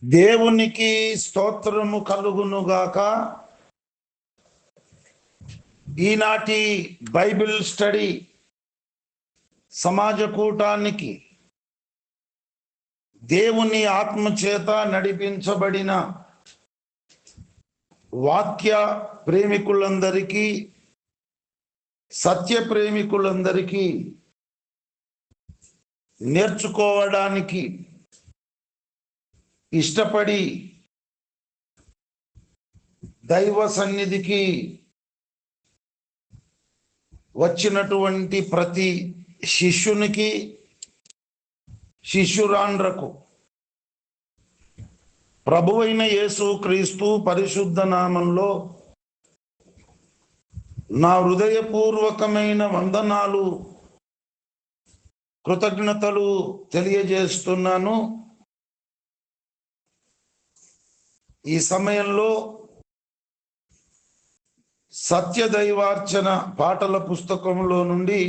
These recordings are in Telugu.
దేవునికి స్తోత్రము కలుగునుగాక. ఈనాటి బైబిల్ స్టడీ సమాజ కూటానికి దేవుని ఆత్మచేత నడిపించబడిన వాక్య ప్రేమికులందరికీ, సత్య ప్రేమికులందరికీ నేర్చుకోవడానికి ఇష్టపడి దైవ సన్నిధికి వచ్చినటువంటి ప్రతి శిష్యునికి, శిష్యురాండ్రకు ప్రభువైన యేసు క్రీస్తు పరిశుద్ధ నామంలో నా హృదయపూర్వకమైన వందనాలు, కృతజ్ఞతలు తెలియజేస్తున్నాను. ఈ సమయంలో సత్యదైవార్చన పాటల పుస్తకంలో నుండి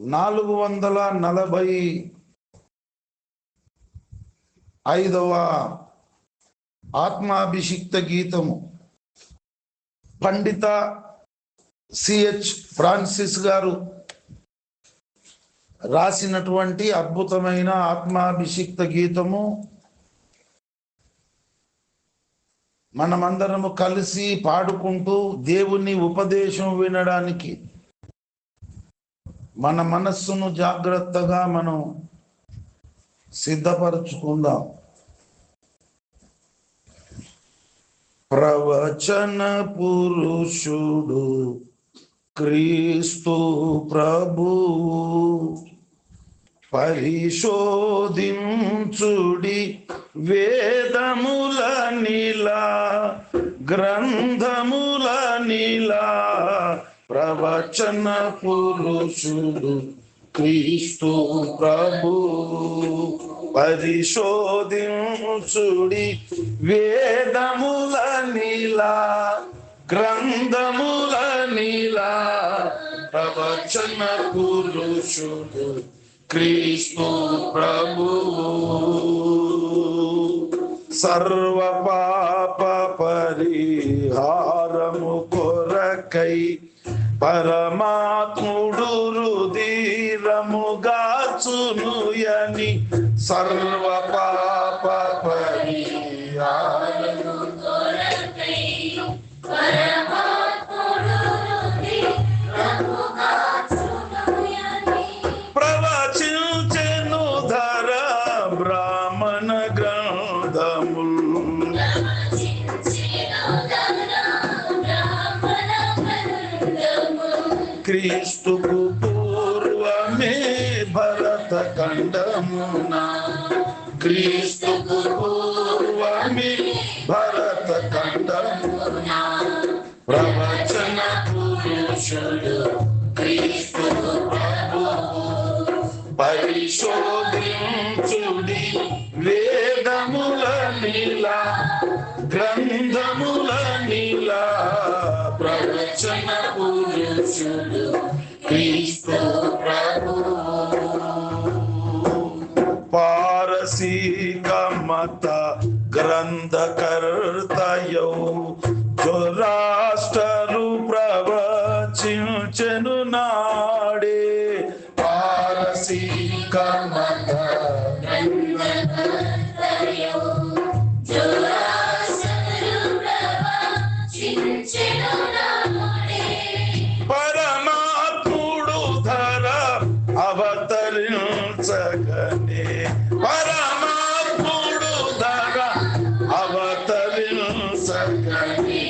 445వ ఆత్మాభిషిక్త గీతము పండిత సిహెచ్ ఫ్రాన్సిస్ గారు రాసినటువంటి అద్భుతమైన ఆత్మాభిషిక్త గీతము మనమందరము కలిసి పాడుకుంటూ దేవుని ఉపదేశం వినడానికి మన మనస్సును జాగ్రత్తగా మనం సిద్ధపరచుకుందాం. ప్రవచన పురుషుడు క్రీస్తు ప్రభువు, పరిశోధించుడి వేదముల నీలా, గ్రంథముల నీలా. ప్రవచన పురుషుడు క్రీస్తు ప్రభు, పరిశోధించుడి వేదముల నీలా, గ్రంథముల నీలా. ప్రవచన పురుషుడు క్రీస్తు ప్రభు, సర్వ పాప పరిహారము కొరకై పరమాత్ముడు రుధిరముగాచునుయని, సర్వ పాప పరిహారము కొరకై పరమాత్ముడు రుధిరముగాచునుయని, ప్రవచించెను ధర బ్రాహ్మణ గ్రంథముల్, క్రీస్తుకు పూర్వమే భరత ఖండమునా, క్రీస్తుకు పూర్వమే భరత ఖండమునా. ప్రవచన పురుషుడు క్రీస్తు ప్రభువు, పరిశోధించుడి వేదముల నీలా, గ్రంథముల నీలా. ప్రవచన పురుషుడు క్రీస్తు ప్రభువు, పారసీక మత గ్రంథకర్తయౌ జొరాస్టరు ప్రవచించెను నాడే, పారసీక మత గ్రంథకర్తయౌ జొరాస్టరు ప్రవచించెను నాడే, పరమాత్ముడు ధర అవతరించగనే, పరమాత్ముడు ధర అవతరించగనే.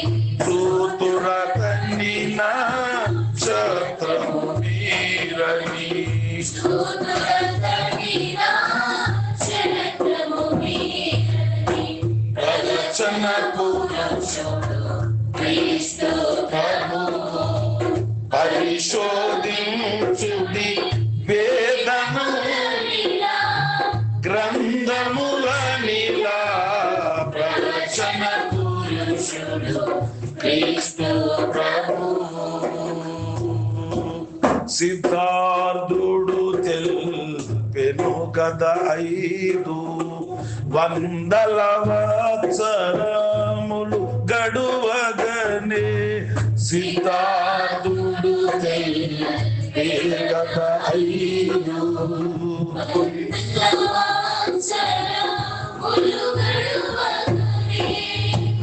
దూతురతని నక్షత్రము మీరని, ప్రవచన పురుషుడు క్రీస్తు ప్రభువు, పరిశోధించుడి వేదముల నీలా, గ్రంథముల నీలా. ప్రవచన పురుషుడు క్రీస్తు ప్రభువు, సిద్ధార్థుడు తెల్పెను కదా 500 వత్సరములు గడువగనే సిద్ధార్థుడు కదా 5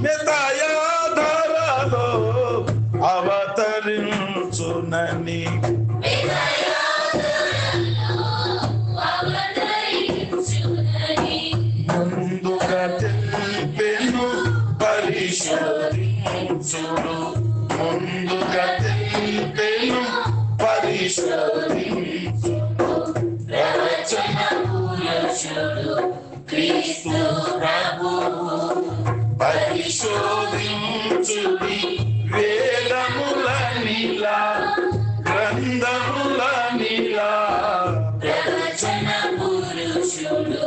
మెతయాధరలో అవతరించునని ముందుగా తెలిపెను పరిశోధించుడు ముందుగా తెలిపెను పరిశోధించుడు ప్రవచన పురుషుడు క్రీస్తు ప్రభువు పరిశోధించుడి వేదములనిలా గ్రంథములనిలా ప్రవచన పురుషుడు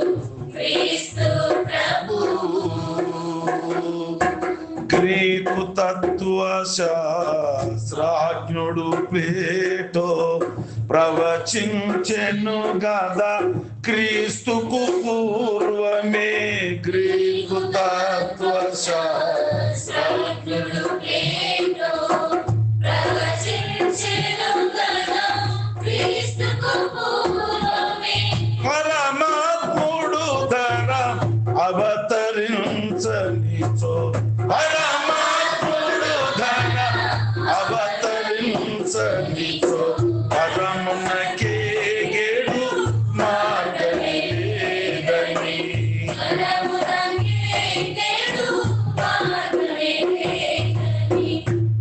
క్రీస్తు ప్రభువు గ్రీకు తత్వ శాస్త్రజ్ఞుడు ప్లేటో ప్రవచించెను గదా క్రీస్తుకు పూర్వమే గ్రీకు తత్వ శాస్త్రజ్ఞుడు ప్లేటో ప్రవచించెను గదా క్రీస్తుకు పూర్వమే పరమాత్ముడు ధర అవతరించనిచో పరమాత్ముడు ధర అవతరించనిచో పరమునకే గేడు మార్గలేదని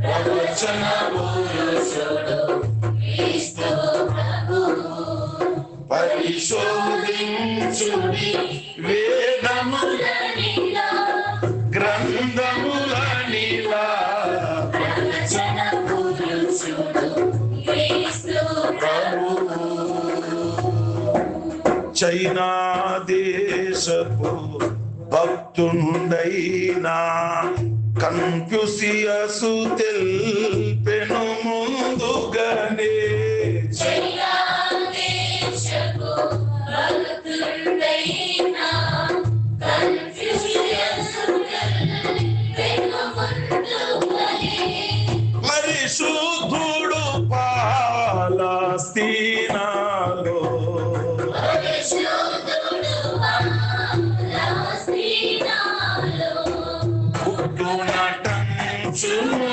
ప్రవచన పురుషుడు క్రీస్తు ప్రభువు పరిశోధించుడి వేదములనిలా గ్రంథములనిలా ప్రవచన పురుషుడు క్రీస్తు ప్రభువు చైనా దేశపు భక్తుండైనా కన్ఫ్యూసియసు తెల్పెను ముందుగానే చైనా దేశపు భక్తుండైనా కన్ఫ్యూసియసు తెల్పెను ముందుగానే పరిశుద్ధుడు పాలస్తీనాలో పుట్టునటంచును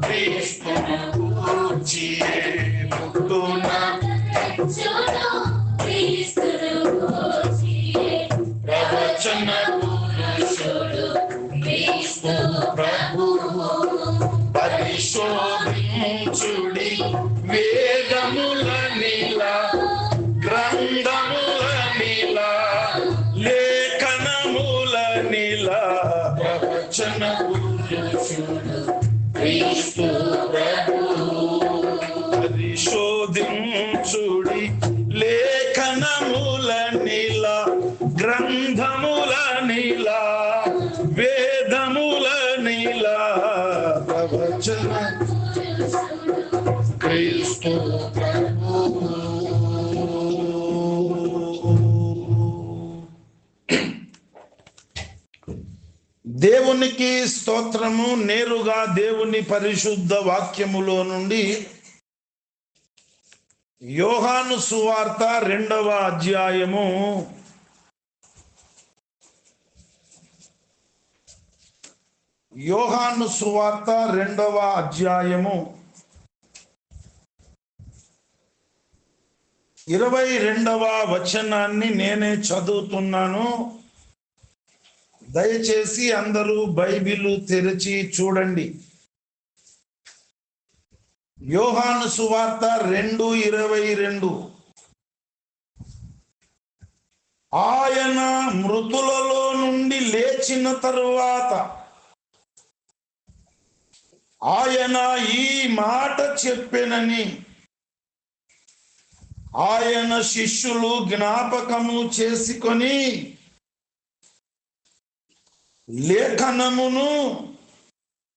క్రీస్తును గూర్చియే పుట్టునటంచును క్రీస్తును గూర్చియే ప్రవచన పురుషుడు క్రీస్తు ప్రభువు పరిశోధించుడి వేదములనిలా గ్రంథములనిలా లేఖనములనిలా ప్రవచన పురుషుడు క్రీస్తు ప్రభువు పరిశోధించుడి లేఖనములనిలా గ్రంథములనిలా వేదములనిలా ప్రవచన క్రీస్తు ప్రభువు దేవునికి స్తోత్రము. నేరుగా దేవుని పరిశుద్ధ వాక్యములో నుండి యోహాను సువార్త 2వ అధ్యాయము 22వ వచనాన్ని నేనే చదువుతున్నాను. దయచేసి అందరూ బైబిల్ తెరిచి చూడండి. యోహాను సువార్త 2:22. ఆయన మృతులలో నుండి లేచిన తరువాత ఆయన ఈ మాట చెప్పెనని ఆయన శిష్యులు జ్ఞాపకము చేసుకొని లేఖనమును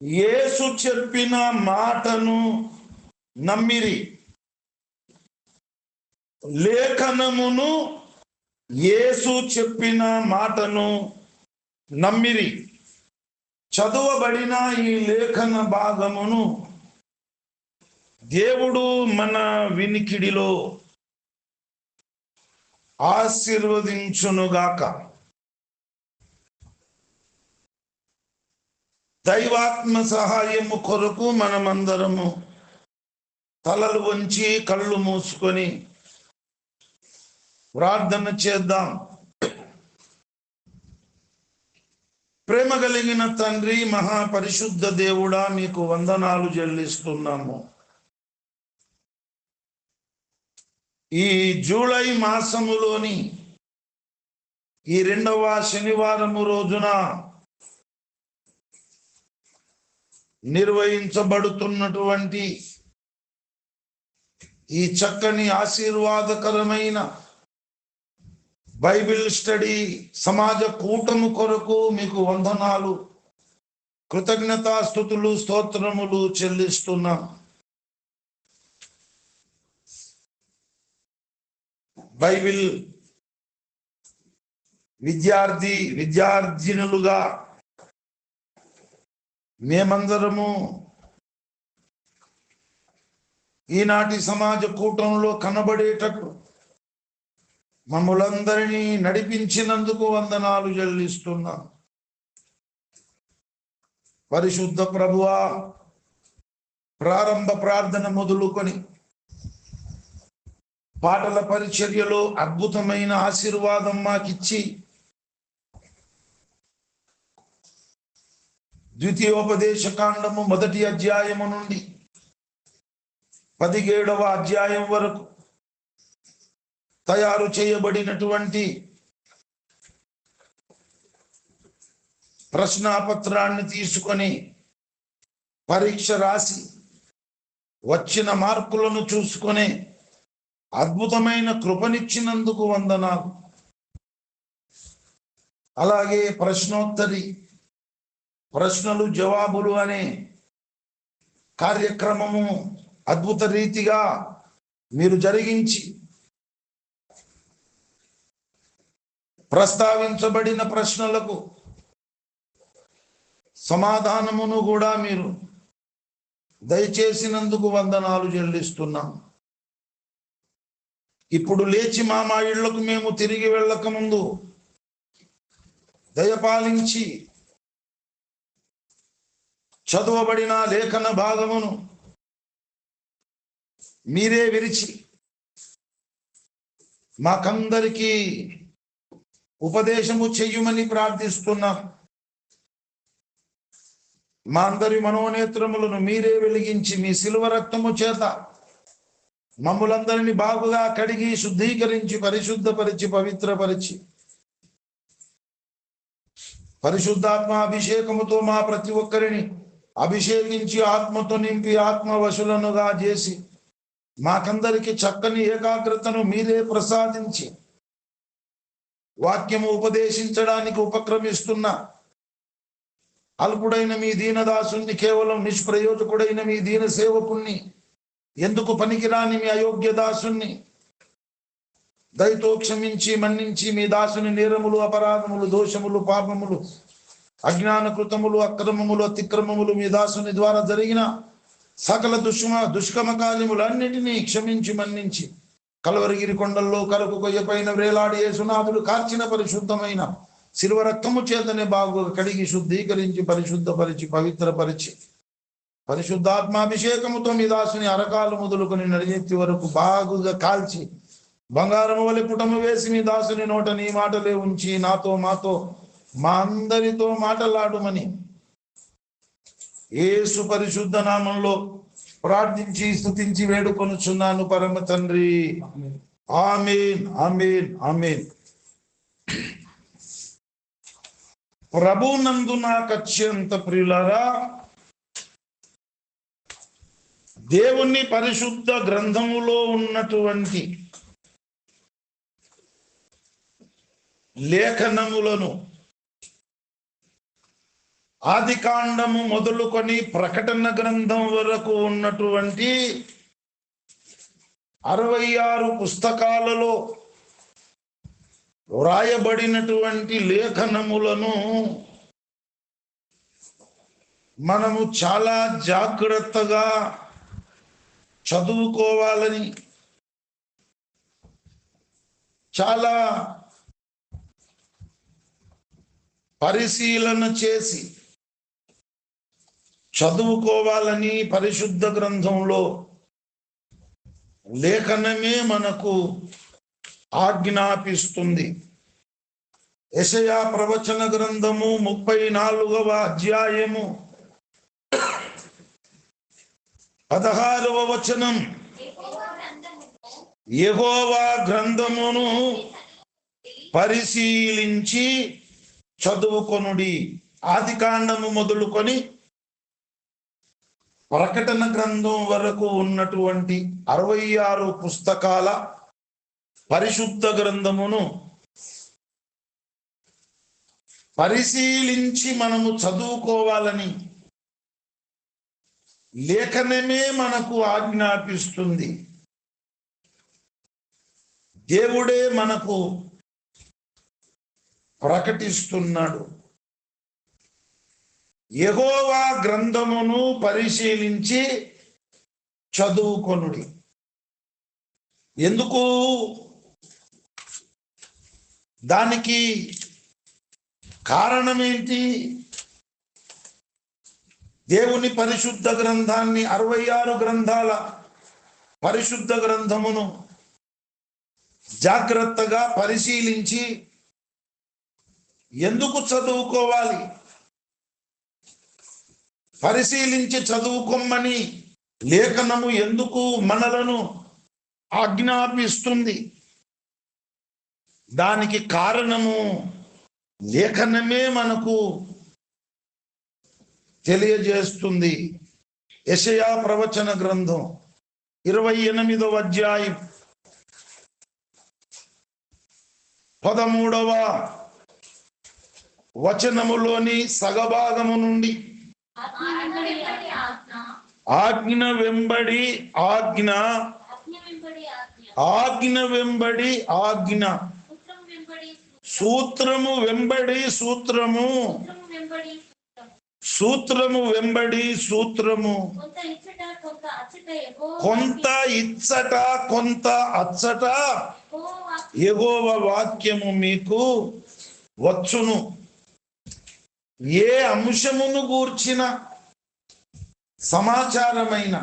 యేసు చెప్పిన మాటను నమ్మిరి. లేఖనమును యేసు చెప్పిన మాటను నమ్మిరి. చదువబడిన ఈ లేఖన భాగమును దేవుడు మన వినికిడిలో ఆశీర్వదించునుగాక. దైవాత్మ సహాయము కొరకు మనమందరము తలలు వంచి కళ్ళు మూసుకొని ప్రార్థన చేద్దాం. ప్రేమ కలిగిన తండ్రి, మహాపరిశుద్ధ దేవుడా, మీకు వందనాలు చెల్లిస్తున్నాము. ఈ జూలై మాసములోని ఈ 2వ శనివారము రోజున నిర్వహించబడుతున్నటువంటి ఈ చక్కని ఆశీర్వాదకరమైన బైబిల్ స్టడీ సమాజ కూటము కొరకు మీకు వందనాలు, కృతజ్ఞతాస్తుతులు, స్తోత్రములు చెల్లిస్తున్నాం. బైబిల్ విద్యార్థినులుగా మేమందరము ఈనాటి సమాజ కూటంలో కనబడేటట్టు మమ్ములందరినీ నడిపించినందుకు వందనాలు చెల్లిస్తున్నాం. పరిశుద్ధ ప్రభువా, ప్రారంభ ప్రార్థన మొదలుకొని పాటల పరిచర్యలో అద్భుతమైన ఆశీర్వాదం మాకిచ్చి ద్వితీయోపదేశ కాండము 1వ అధ్యాయము నుండి 17వ అధ్యాయం వరకు తయారు చేయబడినటువంటి ప్రశ్నాపత్రాన్ని తీసుకొని పరీక్ష రాసి వచ్చిన మార్కులను చూసుకొని అద్భుతమైన కృపనిచ్చినందుకు వందనాలు. అలాగే ప్రశ్నోత్తరి, ప్రశ్నలు జవాబులు అనే కార్యక్రమము అద్భుత రీతిగా మీరు జరిగించి ప్రస్తావించబడిన ప్రశ్నలకు సమాధానమును కూడా మీరు దయచేసినందుకు వందనాలు చెల్లిస్తున్నాం. ఇప్పుడు లేచి మా ఇళ్లకు మేము తిరిగి వెళ్ళక ముందు దయపాలించి చదువబడిన లేఖన భాగమును మీరే విరిచి మాకందరికీ ఉపదేశము చెయ్యమని ప్రార్థిస్తున్నాం. మా అందరి మనోనేత్రములను మీరే వెలిగించి మీ శిలువ రక్తము చేత మమ్ములందరినీ బాగుగా కడిగి శుద్ధీకరించి పరిశుద్ధపరిచి పవిత్రపరిచి పరిశుద్ధాత్మ అభిషేకముతో మా ప్రతి ఒక్కరిని అభిషేకించి ఆత్మతో నింపి ఆత్మవశులనుగా చేసి మాకందరికి చక్కని ఏకాగ్రతను మీరే ప్రసాదించి వాక్యము ఉపదేశించడానికి ఉపక్రమిస్తున్న అల్పుడైన మీ దీనదాసుని, కేవలం నిష్ప్రయోజకుడైన మీ దీన సేవకుణ్ణి, ఎందుకు పనికిరాని మీ అయోగ్య దాసుని దయతో క్షమించి మన్నించి మీ దాసుని నేరములు, అపరాధములు, దోషములు, పాపములు, అజ్ఞాన కృతములు, అక్రమములు, అతిక్రమములు మీ దాసుని ద్వారా జరిగిన సకల దుష్కమ కార్యములన్నిటినీ క్షమించి మన్నించి కలవరగిరి కొండల్లో కరకు కొయ్యపైన వేలాడి యేసునాథుడు కార్చిన పరిశుద్ధమైన శిలువ రక్తము చేతనే బాగుగా కడిగి శుద్ధీకరించి పరిశుద్ధపరిచి పవిత్రపరిచి పరిశుద్ధాత్మాభిషేకముతో మీ దాసుని అరకాలు మొదలుకొని నడినెత్తి వరకు బాగుగా కాల్చి బంగారము వలె పుటము వేసి మీ దాసుని నోట నీ మాటలే ఉంచి నాతో మాతో మా అందరితో మాటలాడుమని యేసు పరిశుద్ధ నామంలో ప్రార్థించి స్తుతించి వేడుకొనుచున్నాను పరమ తండ్రి. ఆమేన్, ఆమేన్, ఆమేన్. ప్రభునందు నాకు అత్యంత ప్రియులారా, దేవుని పరిశుద్ధ గ్రంథములో ఉన్నటువంటి లేఖనములను ఆదికాండము మొదలుకొని ప్రకటన గ్రంథం వరకు ఉన్నటువంటి 66 పుస్తకాలలో వ్రాయబడినటువంటి లేఖనములను మనము చాలా జాగ్రత్తగా చదువుకోవాలని, చాలా పరిశీలన చేసి చదువుకోవాలని పరిశుద్ధ గ్రంథంలో లేఖనమే మనకు ఆజ్ఞాపిస్తుంది. యెషయా ప్రవచన గ్రంథము 34వ అధ్యాయము 16వ వచనం, యెహోవా గ్రంథమును పరిశీలించి చదువుకొనుడి. ఆదికాండము మొదలుకొని ప్రకటన గ్రంథం వరకు ఉన్నటువంటి 66 పుస్తకాల పరిశుద్ధ గ్రంథమును పరిశీలించి మనము చదువుకోవాలని లేఖనమే మనకు ఆజ్ఞాపిస్తుంది. దేవుడే మనకు ప్రకటిస్తున్నాడు. యెహోవా గ్రంథమును పరిశీలించి చదువుకొనుడి. ఎందుకు? దానికి కారణమేంటి? దేవుని పరిశుద్ధ గ్రంథాన్ని, 66 గ్రంథాల పరిశుద్ధ గ్రంథమును జాగ్రత్తగా పరిశీలించి ఎందుకు చదువుకోవాలి? పరిశీలించి చదువుకోమని లేఖనము ఎందుకు మనలను ఆజ్ఞాపిస్తుంది? దానికి కారణము లేఖనమే మనకు తెలియజేస్తుంది. యెషయా ప్రవచన గ్రంథం 28వ అధ్యాయం 13వ వచనములోని సగభాగము నుండి, ఆజ్ఞ వెంబడి ఆజ్ఞ, ఆజ్ఞ వెంబడి ఆజ్ఞ, సూత్రము వెంబడి సూత్రము, సూత్రము వెంబడి సూత్రము, కొంత ఇచ్చట కొంత అచ్చట యెహోవా వాక్యము మీకు వచ్చును. ఏ అంశమును గూర్చిన సమాచారమైన,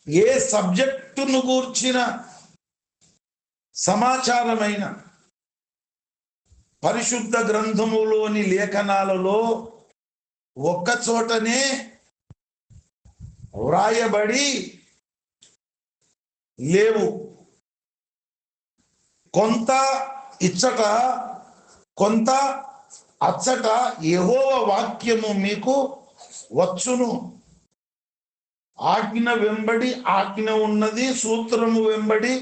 ఏ సబ్జెక్టును గూర్చిన సమాచారమైన పరిశుద్ధ గ్రంథములోని లేఖనాలలో ఒక్క చోటనే వ్రాయబడి లేవు. కొంత ఇచ్చట కొంత అచ్చట యెహోవా వాక్యము మీకు వచ్చును. ఆజ్ఞ వెంబడి ఆజ్ఞ ఉన్నది, సూత్రము వెంబడి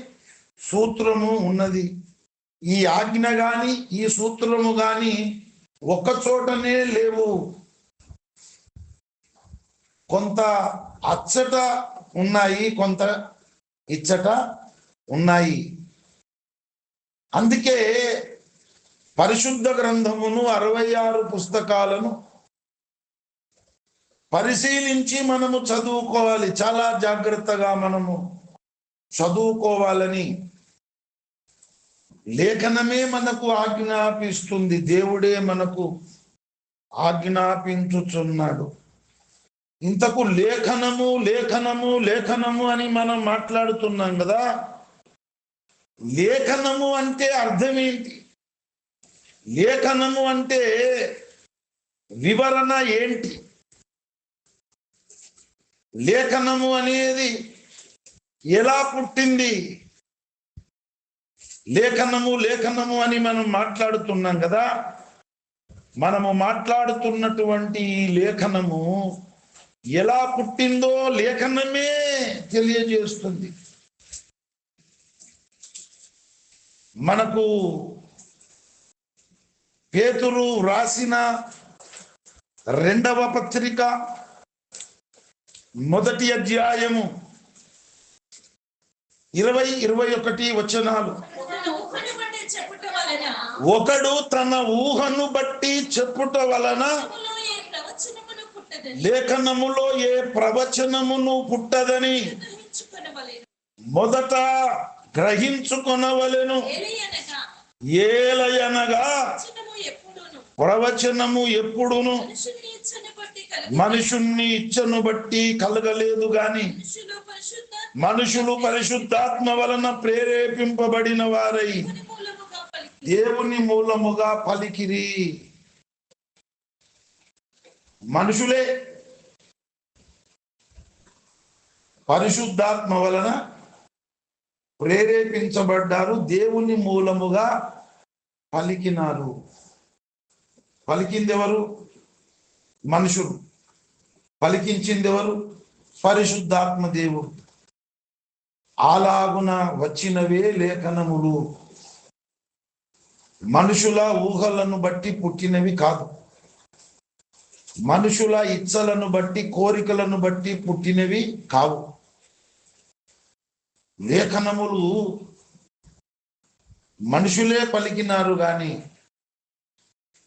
సూత్రము ఉన్నది. ఈ ఆజ్ఞ గాని ఈ సూత్రము గాని ఒక్క చోటనే లేవు, కొంత అచ్చట ఉన్నాయి, కొంత ఇచ్చట ఉన్నాయి. అందుకే పరిశుద్ధ గ్రంథమును 66 పుస్తకాలను పరిశీలించి మనము చదువుకోవాలి. చాలా జాగ్రత్తగా మనము చదువుకోవాలని లేఖనమే మనకు ఆజ్ఞాపిస్తుంది. దేవుడే మనకు ఆజ్ఞాపించుచున్నాడు. ఇంతకు లేఖనము లేఖనము లేఖనము అని మనం మాట్లాడుతున్నాం కదా. లేఖనము అంటే అర్థం ఏంటి? లేఖనము అంటే వివరణ ఏంటి? లేఖనము అనేది ఎలా పుట్టింది? లేఖనము లేఖనము అని మనం మాట్లాడుతున్నాం కదా. మనము మాట్లాడుతున్నటువంటి ఈ లేఖనము ఎలా పుట్టిందో లేఖనమే తెలియజేస్తుంది. మనకు పేతురు రాసిన 2వ పత్రిక 1వ అధ్యాయము 20-21 వచనాలు. ఒకడు తన ఊహను బట్టి చెప్పుట వలన లేఖనములో ఏ ప్రవచనమును పుట్టదని మొదట గ్రహించుకొనవలెను. ఏలయనగా ప్రవచనము ఎప్పుడును మనుషుని ఇచ్చను బట్టి కలగలేదు గాని మనుషులు పరిశుద్ధాత్మ వలన ప్రేరేపింపబడిన వారై దేవుని మూలముగా పలికిరి. మనుషులే పరిశుద్ధాత్మ వలన ప్రేరేపించబడ్డారు, దేవుని మూలముగా పలికినారు. పలికింది ఎవరు? మనుషులు. పలికించింది ఎవరు? పరిశుద్ధాత్మ దేవుడు. అలాగున వచ్చినవే లేఖనములు. మనుషుల ఊహలను బట్టి పుట్టినవి కాదు, మనుషుల ఇచ్చలను బట్టి కోరికలను బట్టి పుట్టినవి కావు. లేఖనములు మనుషులే పలికినారు గాని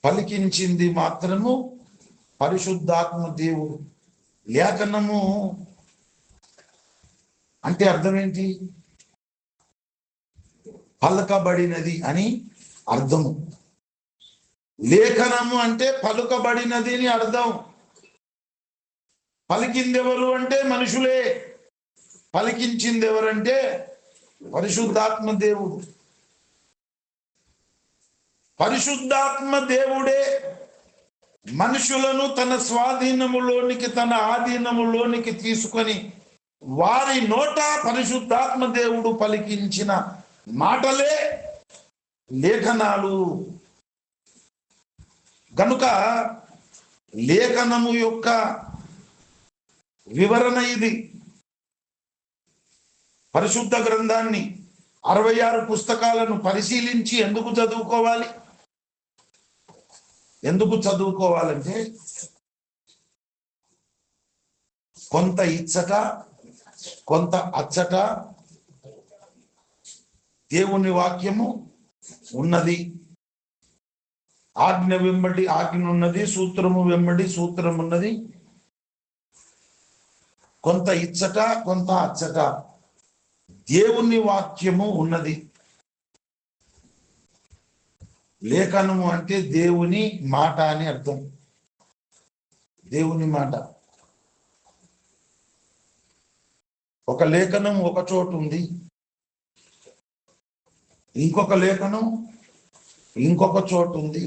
పలికించింది మాత్రము పరిశుద్ధాత్మ దేవుడు. లేఖనము అంటే అర్థం ఏంటి? పలకబడినది అని అర్థము. లేఖనము అంటే పలుకబడినది అని అర్థం. పలికింది ఎవరు అంటే మనుషులే, పలికించింది ఎవరంటే పరిశుద్ధాత్మ దేవుడు. పరిశుద్ధాత్మ దేవుడే మనుషులను తన స్వాధీనములోనికి, తన ఆధీనములోనికి తీసుకొని వారి నోట పరిశుద్ధాత్మ దేవుడు పలికించిన మాటలే లేఖనాలు. కనుక లేఖనము యొక్క వివరణ ఇది. పరిశుద్ధ గ్రంథాన్ని 66 పుస్తకాలను పరిశీలించి ఎందుకు చదువుకోవాలి? ఎందుకు చదువుకోవాలంటే కొంత ఇచ్చట కొంత అచ్చట దేవుని వాక్యము ఉన్నది. ఆజ్ఞ వెంబడి ఆజ్ఞ ఉన్నది, సూత్రము వెంబడి సూత్రం ఉన్నది. కొంత ఇచ్చట కొంత అచ్చట దేవుని వాక్యము ఉన్నది. లేఖనము అంటే దేవుని మాట అని అర్థం. దేవుని మాట. ఒక లేఖనం ఒక చోటు ఉంది, ఇంకొక లేఖనం ఇంకొక చోటు ఉంది,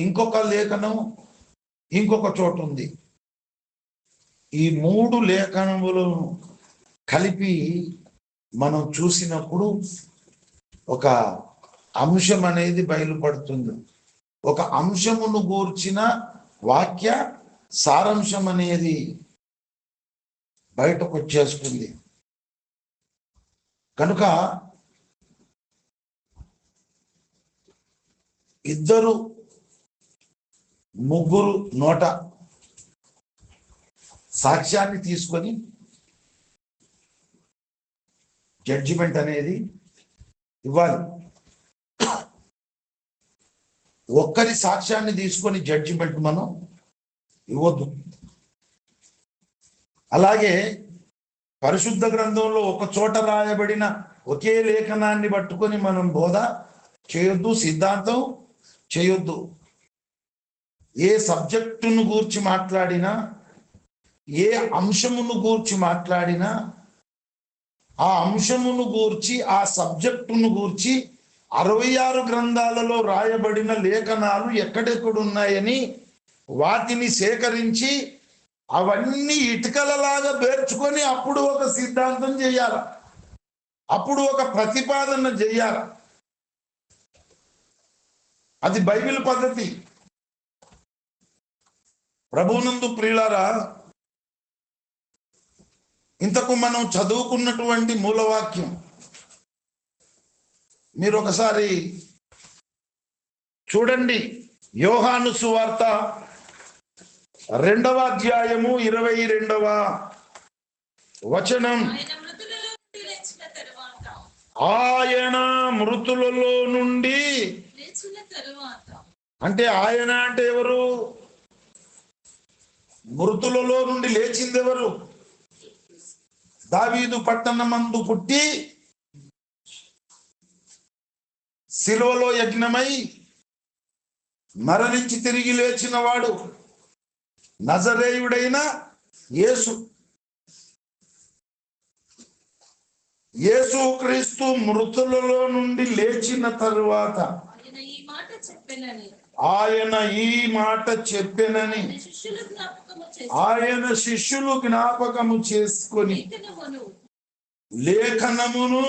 ఇంకొక లేఖనం ఇంకొక చోటు ఉంది. ఈ 3 లేఖనములను కలిపి మనం చూసినప్పుడు ఒక అంశం అనేది బయలుపడుతుంది. ఒక అంశమును గూర్చిన వాక్య సారాంశం అనేది బయటకు వచ్చేస్తుంది. కనుక 2 3 నోట సాక్ష్యాన్ని తీసుకొని జడ్జిమెంట్ అనేది ఇవ్వాలి. ఒక్కరి సాక్ష్యాన్ని తీసుకొని జడ్జిమెంట్ మనం ఇవ్వద్దు. అలాగే పరిశుద్ధ గ్రంథంలో ఒక చోట రాయబడిన ఒకే లేఖనాన్ని పట్టుకొని మనం బోధ చేయొద్దు, సిద్ధాంతం చేయొద్దు. ఏ సబ్జెక్టును గూర్చి మాట్లాడినా, ఏ అంశమును గూర్చి మాట్లాడినా, ఆ అంశమును గూర్చి, ఆ సబ్జెక్టును గూర్చి 66 గ్రంథాలలో రాయబడిన లేఖనాలు ఎక్కడెక్కడున్నాయని వాటిని సేకరించి అవన్నీ ఇటుకలలాగా పేర్చుకొని అప్పుడు ఒక సిద్ధాంతం చేయాల, అప్పుడు ఒక ప్రతిపాదన చేయాల. అది బైబిల్ పద్ధతి. ప్రభువునందు ప్రియులారా, ఇంతకు మనం చదువుకున్నటువంటి మూలవాక్యం మీరు ఒకసారి చూడండి. యోహాను సువార్త 2వ అధ్యాయము 22వ వచనం. ఆయన మృతులలో నుండి లేచిన తరువాత. అంటే ఆయన అంటే ఎవరు? మృతులలో నుండి లేచింది ఎవరు? దావీదు పట్టణమందు పుట్టి శిలువలో యజ్ఞమై మరణించి తిరిగి లేచిన వాడు నజరేయుడైన యేసు. యేసు క్రీస్తు మృతులలో నుండి లేచిన తరువాత ఆయన ఈ మాట చెప్పెనని ఆయన శిష్యులు జ్ఞాపకము చేసుకొని లేఖనమును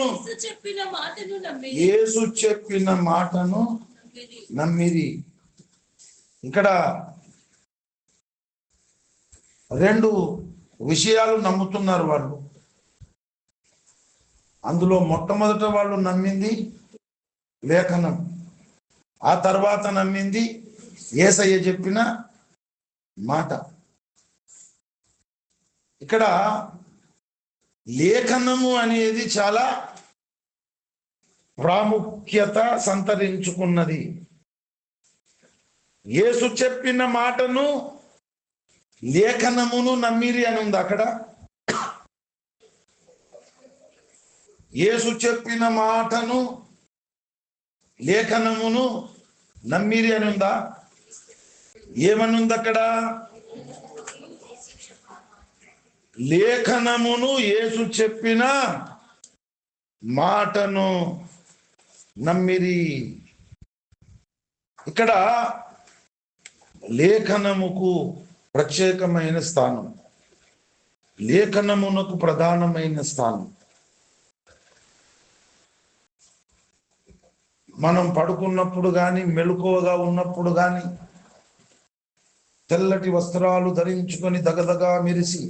యేసు చెప్పిన మాటను నమ్మిరి. ఇక్కడ రెండు విషయాలు నమ్ముతున్నారు వాళ్ళు. అందులో మొట్టమొదట వాళ్ళు నమ్మింది లేఖనం, ఆ తర్వాత నమ్మింది యేసయ్య చెప్పిన మాట. ఇక్కడ లేఖనము అనేది చాలా ప్రాముఖ్యత సంతరించుకున్నది. యేసు చెప్పిన మాటను లేఖనమును నమ్మిరి అని ఉంది అక్కడ. యేసు చెప్పిన మాటను లేఖనమును నమ్మిరి అని ఉందా? ఏమని ఉంది అక్కడ? లేఖనమును యేసు చెప్పిన మాటను నమ్మిరి. ఇక్కడ లేఖనముకు ప్రత్యేకమైన స్థానం, లేఖనమునకు ప్రధానమైన స్థానం. మనం పడుకున్నప్పుడు కానీ మెలకువగా ఉన్నప్పుడు కానీ తెల్లటి వస్త్రాలు ధరించుకొని దగదగా మెరిసి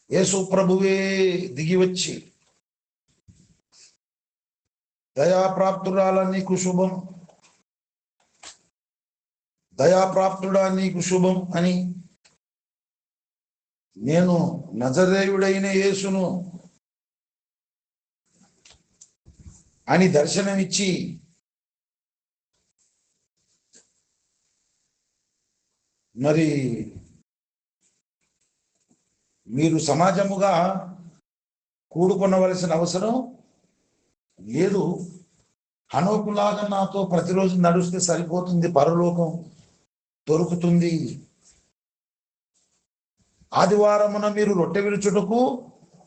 యేసు ప్రభువే దిగి వచ్చి దయాప్రాప్తురాల నీకు శుభం, దయాప్రాప్తుడా నీకు శుభం అని, నేను నజరేయుడైన యేసును అని దర్శనమిచ్చి మరి మీరు సమాజముగా కూడుకొనవలసిన అవసరం లేదు, హనోకులాగా నాతో ప్రతిరోజు నడుస్తే సరిపోతుంది, పరలోకం దొరుకుతుంది, ఆదివారమున మీరు రొట్టె విరుచుటకు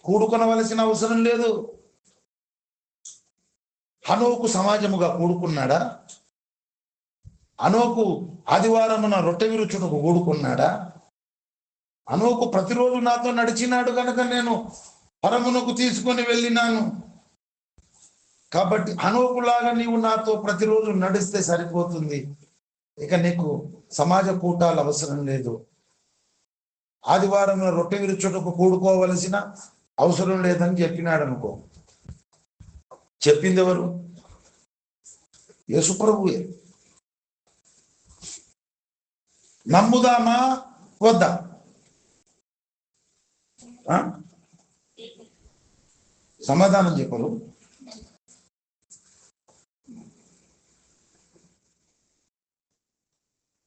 కూడుకొనవలసిన అవసరం లేదు. హనోకు సమాజముగా కూడుకున్నాడా? హనోకు ఆదివారమున రొట్టె విరుచుటకు కూడుకున్నాడా? హనోకు ప్రతిరోజు నాతో నడిచినాడు కనుక నేను పరమునకు తీసుకొని వెళ్ళినాను. కాబట్టి హనోకులాగా నీవు నాతో ప్రతిరోజు నడిస్తే సరిపోతుంది, ఇక నీకు సమాజ కూటాలు అవసరం లేదు, ఆదివారం రొట్టె విరుచుటకు కూడుకోవలసిన అవసరం లేదని చెప్పినాడు అనుకో. చెప్పింది ఎవరు? యేసు ప్రభువే. నమ్ముదామా వద్దా? సమాధానం చెప్పరు.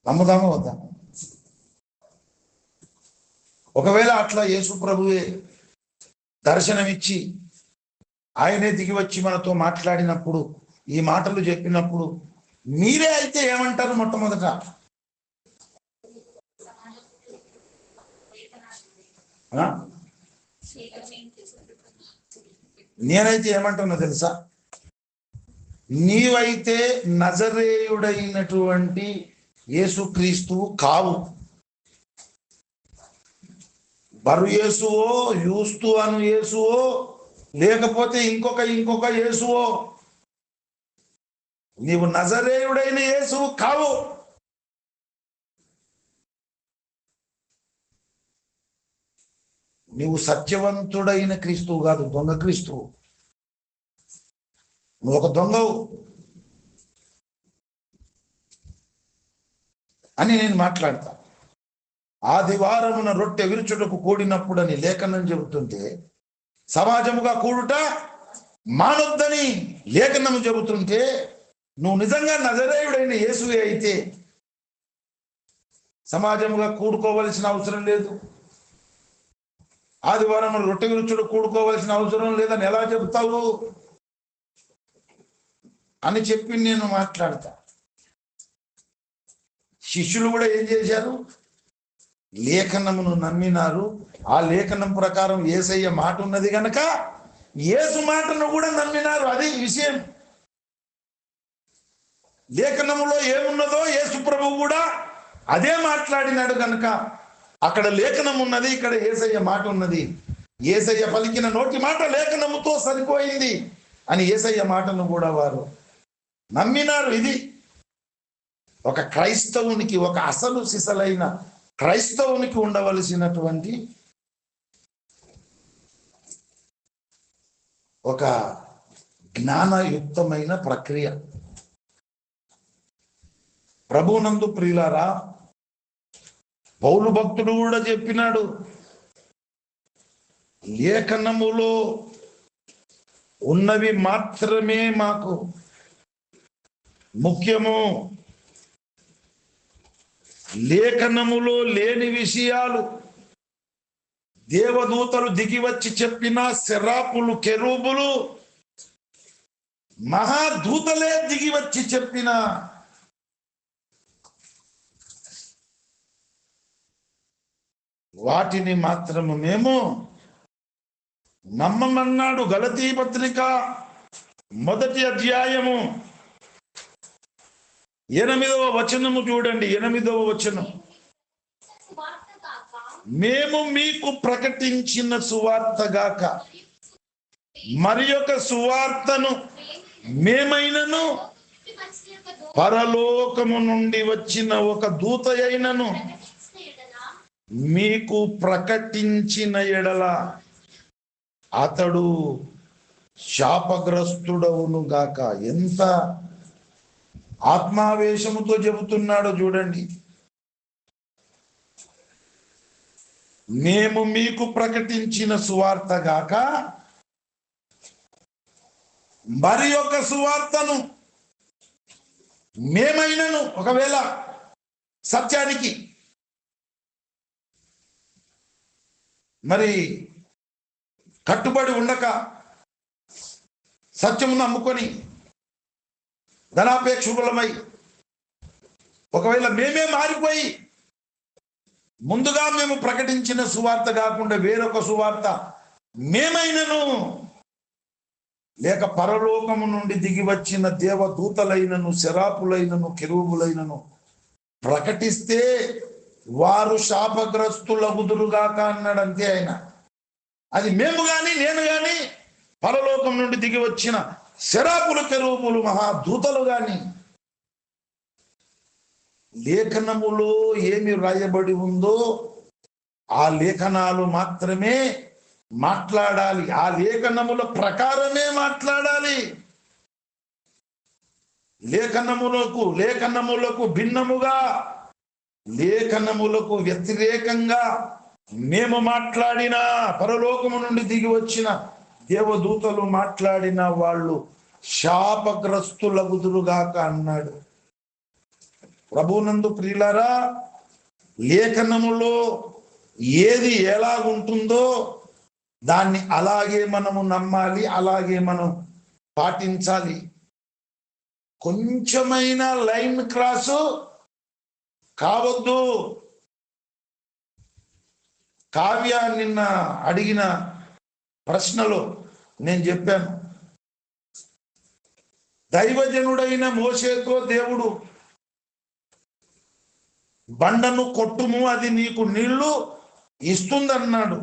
నమ్ముదామా వద్దా? ఒకవేళ అట్లా యేసు ప్రభువే దర్శనమిచ్చి ఆయనే దిగి వచ్చి మనతో మాట్లాడినప్పుడు, ఈ మాటలు చెప్పినప్పుడు మీరే అయితే ఏమంటారు? మొట్టమొదట నేనైతే ఏమంటున్నా తెలుసా? నీవైతే నజరేయుడైనటువంటి యేసుక్రీస్తు కావు. బరు యేసువో, యూస్తు అను యేసువో, లేకపోతే ఇంకొక యేసువో, నీవు నజరేయుడైన యేసువు కావు. నీవు సత్యవంతుడైన క్రీస్తువు కాదు, దొంగ క్రీస్తువు. నువ్వు ఒక దొంగవు అని నేను మాట్లాడతా. ఆదివారమున రొట్టె విరుచుటకు కూడినప్పుడు అని లేఖనం చెబుతుంటే సమాజముగా కూడుట మానొద్దని లేఖనము చెబుతుంటే, నువ్వు నిజంగా నజరేయుడైన యేసువే అయితే సమాజముగా కూడుకోవలసిన అవసరం లేదు, ఆదివారం రొట్టె విరుచుడు కూడుకోవలసిన అవసరం లేదని ఎలా చెబుతావు అని చెప్పి నేను మాట్లాడతా. శిష్యులు కూడా ఏం చేశారు? లేఖనమును నమ్మినారు. ఆ లేఖనం ప్రకారం యేసయ్య మాట ఉన్నది గనక యేసు మాటను కూడా నమ్మినారు. అది విషయం. లేఖనములో ఏమున్నదో యేసు ప్రభువు కూడా అదే మాట్లాడినాడు గనక అక్కడ లేఖనం ఉన్నది, ఇక్కడ యేసయ్య మాట ఉన్నది. యేసయ్య పలికిన నోటి మాట లేఖనముతో సరిపోయింది అని యేసయ్య మాటను కూడా వారు నమ్మినారు. ఇది ఒక క్రైస్తవునికి, ఒక అసలు సిసలైన క్రైస్తవునికి ఉండవలసినటువంటి ఒక జ్ఞానయుక్తమైన ప్రక్రియ. ప్రభునందు ప్రియులారా, పౌలు భక్తుడు కూడా చెప్పినాడు, లేఖనములో ఉన్నవి మాత్రమే మాకు ముఖ్యము, లేఖనములో లేని విషయాలు దేవదూతలు దిగివచ్చి చెప్పిన సెరాపులు, కెరూబులు, మహాదూతలే దిగివచ్చి చెప్పిన వాటిని మాత్రము మేము నమ్మమన్నాడు. గలతీ పత్రిక 1వ అధ్యాయము 8వ వచనము చూడండి. 8వ వచనం, మేము మీకు ప్రకటించిన సువార్తగాక మరి యొక్క సువార్తను మేమైనను పరలోకము నుండి వచ్చిన ఒక దూత అయినను మీకు ప్రకటించిన ఎడల అతడు శాపగ్రస్తుడవును గాక. ఎంత ఆత్మావేశముతో చెబుతున్నాడో చూడండి. మేము మీకు ప్రకటించిన సువార్త గాక మరి యొక్క సువార్తను మేమైనను, ఒకవేళ సత్యానికి మరి కట్టుబడి ఉండక సత్యమును నమ్ముకొని ధనాపేక్షకులమై ఒకవేళ మేమే మారిపోయి ముందుగా మేము ప్రకటించిన సువార్త కాకుండా వేరొక సువార్త మేమైనను లేక పరలోకము నుండి దిగి వచ్చిన దేవదూతలైనను, శరాపులైనను, కెరూబులైనను ప్రకటిస్తే వారు శాపగ్రస్తులగుదురుగాక అన్నాడు. అంతే ఆయన. అది మేము గాని, నేను గాని, పరలోకం నుండి దిగి వచ్చిన శరాపులు, కెరూబులు, మహాదూతలు గాని లేఖనములో ఏమి రాయబడి ఉందో ఆ లేఖనాలు మాత్రమే మాట్లాడాలి. ఆ లేఖనముల ప్రకారమే మాట్లాడాలి. లేఖనములకు భిన్నముగా, లేఖనములకు వ్యతిరేకంగా మేము మాట్లాడిన, పరలోకము నుండి దిగి వచ్చిన దేవదూతలు మాట్లాడిన వాళ్ళు శాపగ్రస్తులగుదురుగాక అన్నాడు. ప్రభునందు ప్రియులారా, లేఖనములో ఏది ఎలాగుంటుందో దాన్ని అలాగే మనము నమ్మాలి, అలాగే మనం పాటించాలి. కొంచెమైనా లైన్ క్రాసు కావద్దు. కావ్య నిన్న అడిగిన ప్రశ్నలో నేను చెప్పాను, దైవజనుడైన మోషేతో దేవుడు బండను కొట్టుము అది నీకు నీళ్లు ఇస్తుందన్నాడు.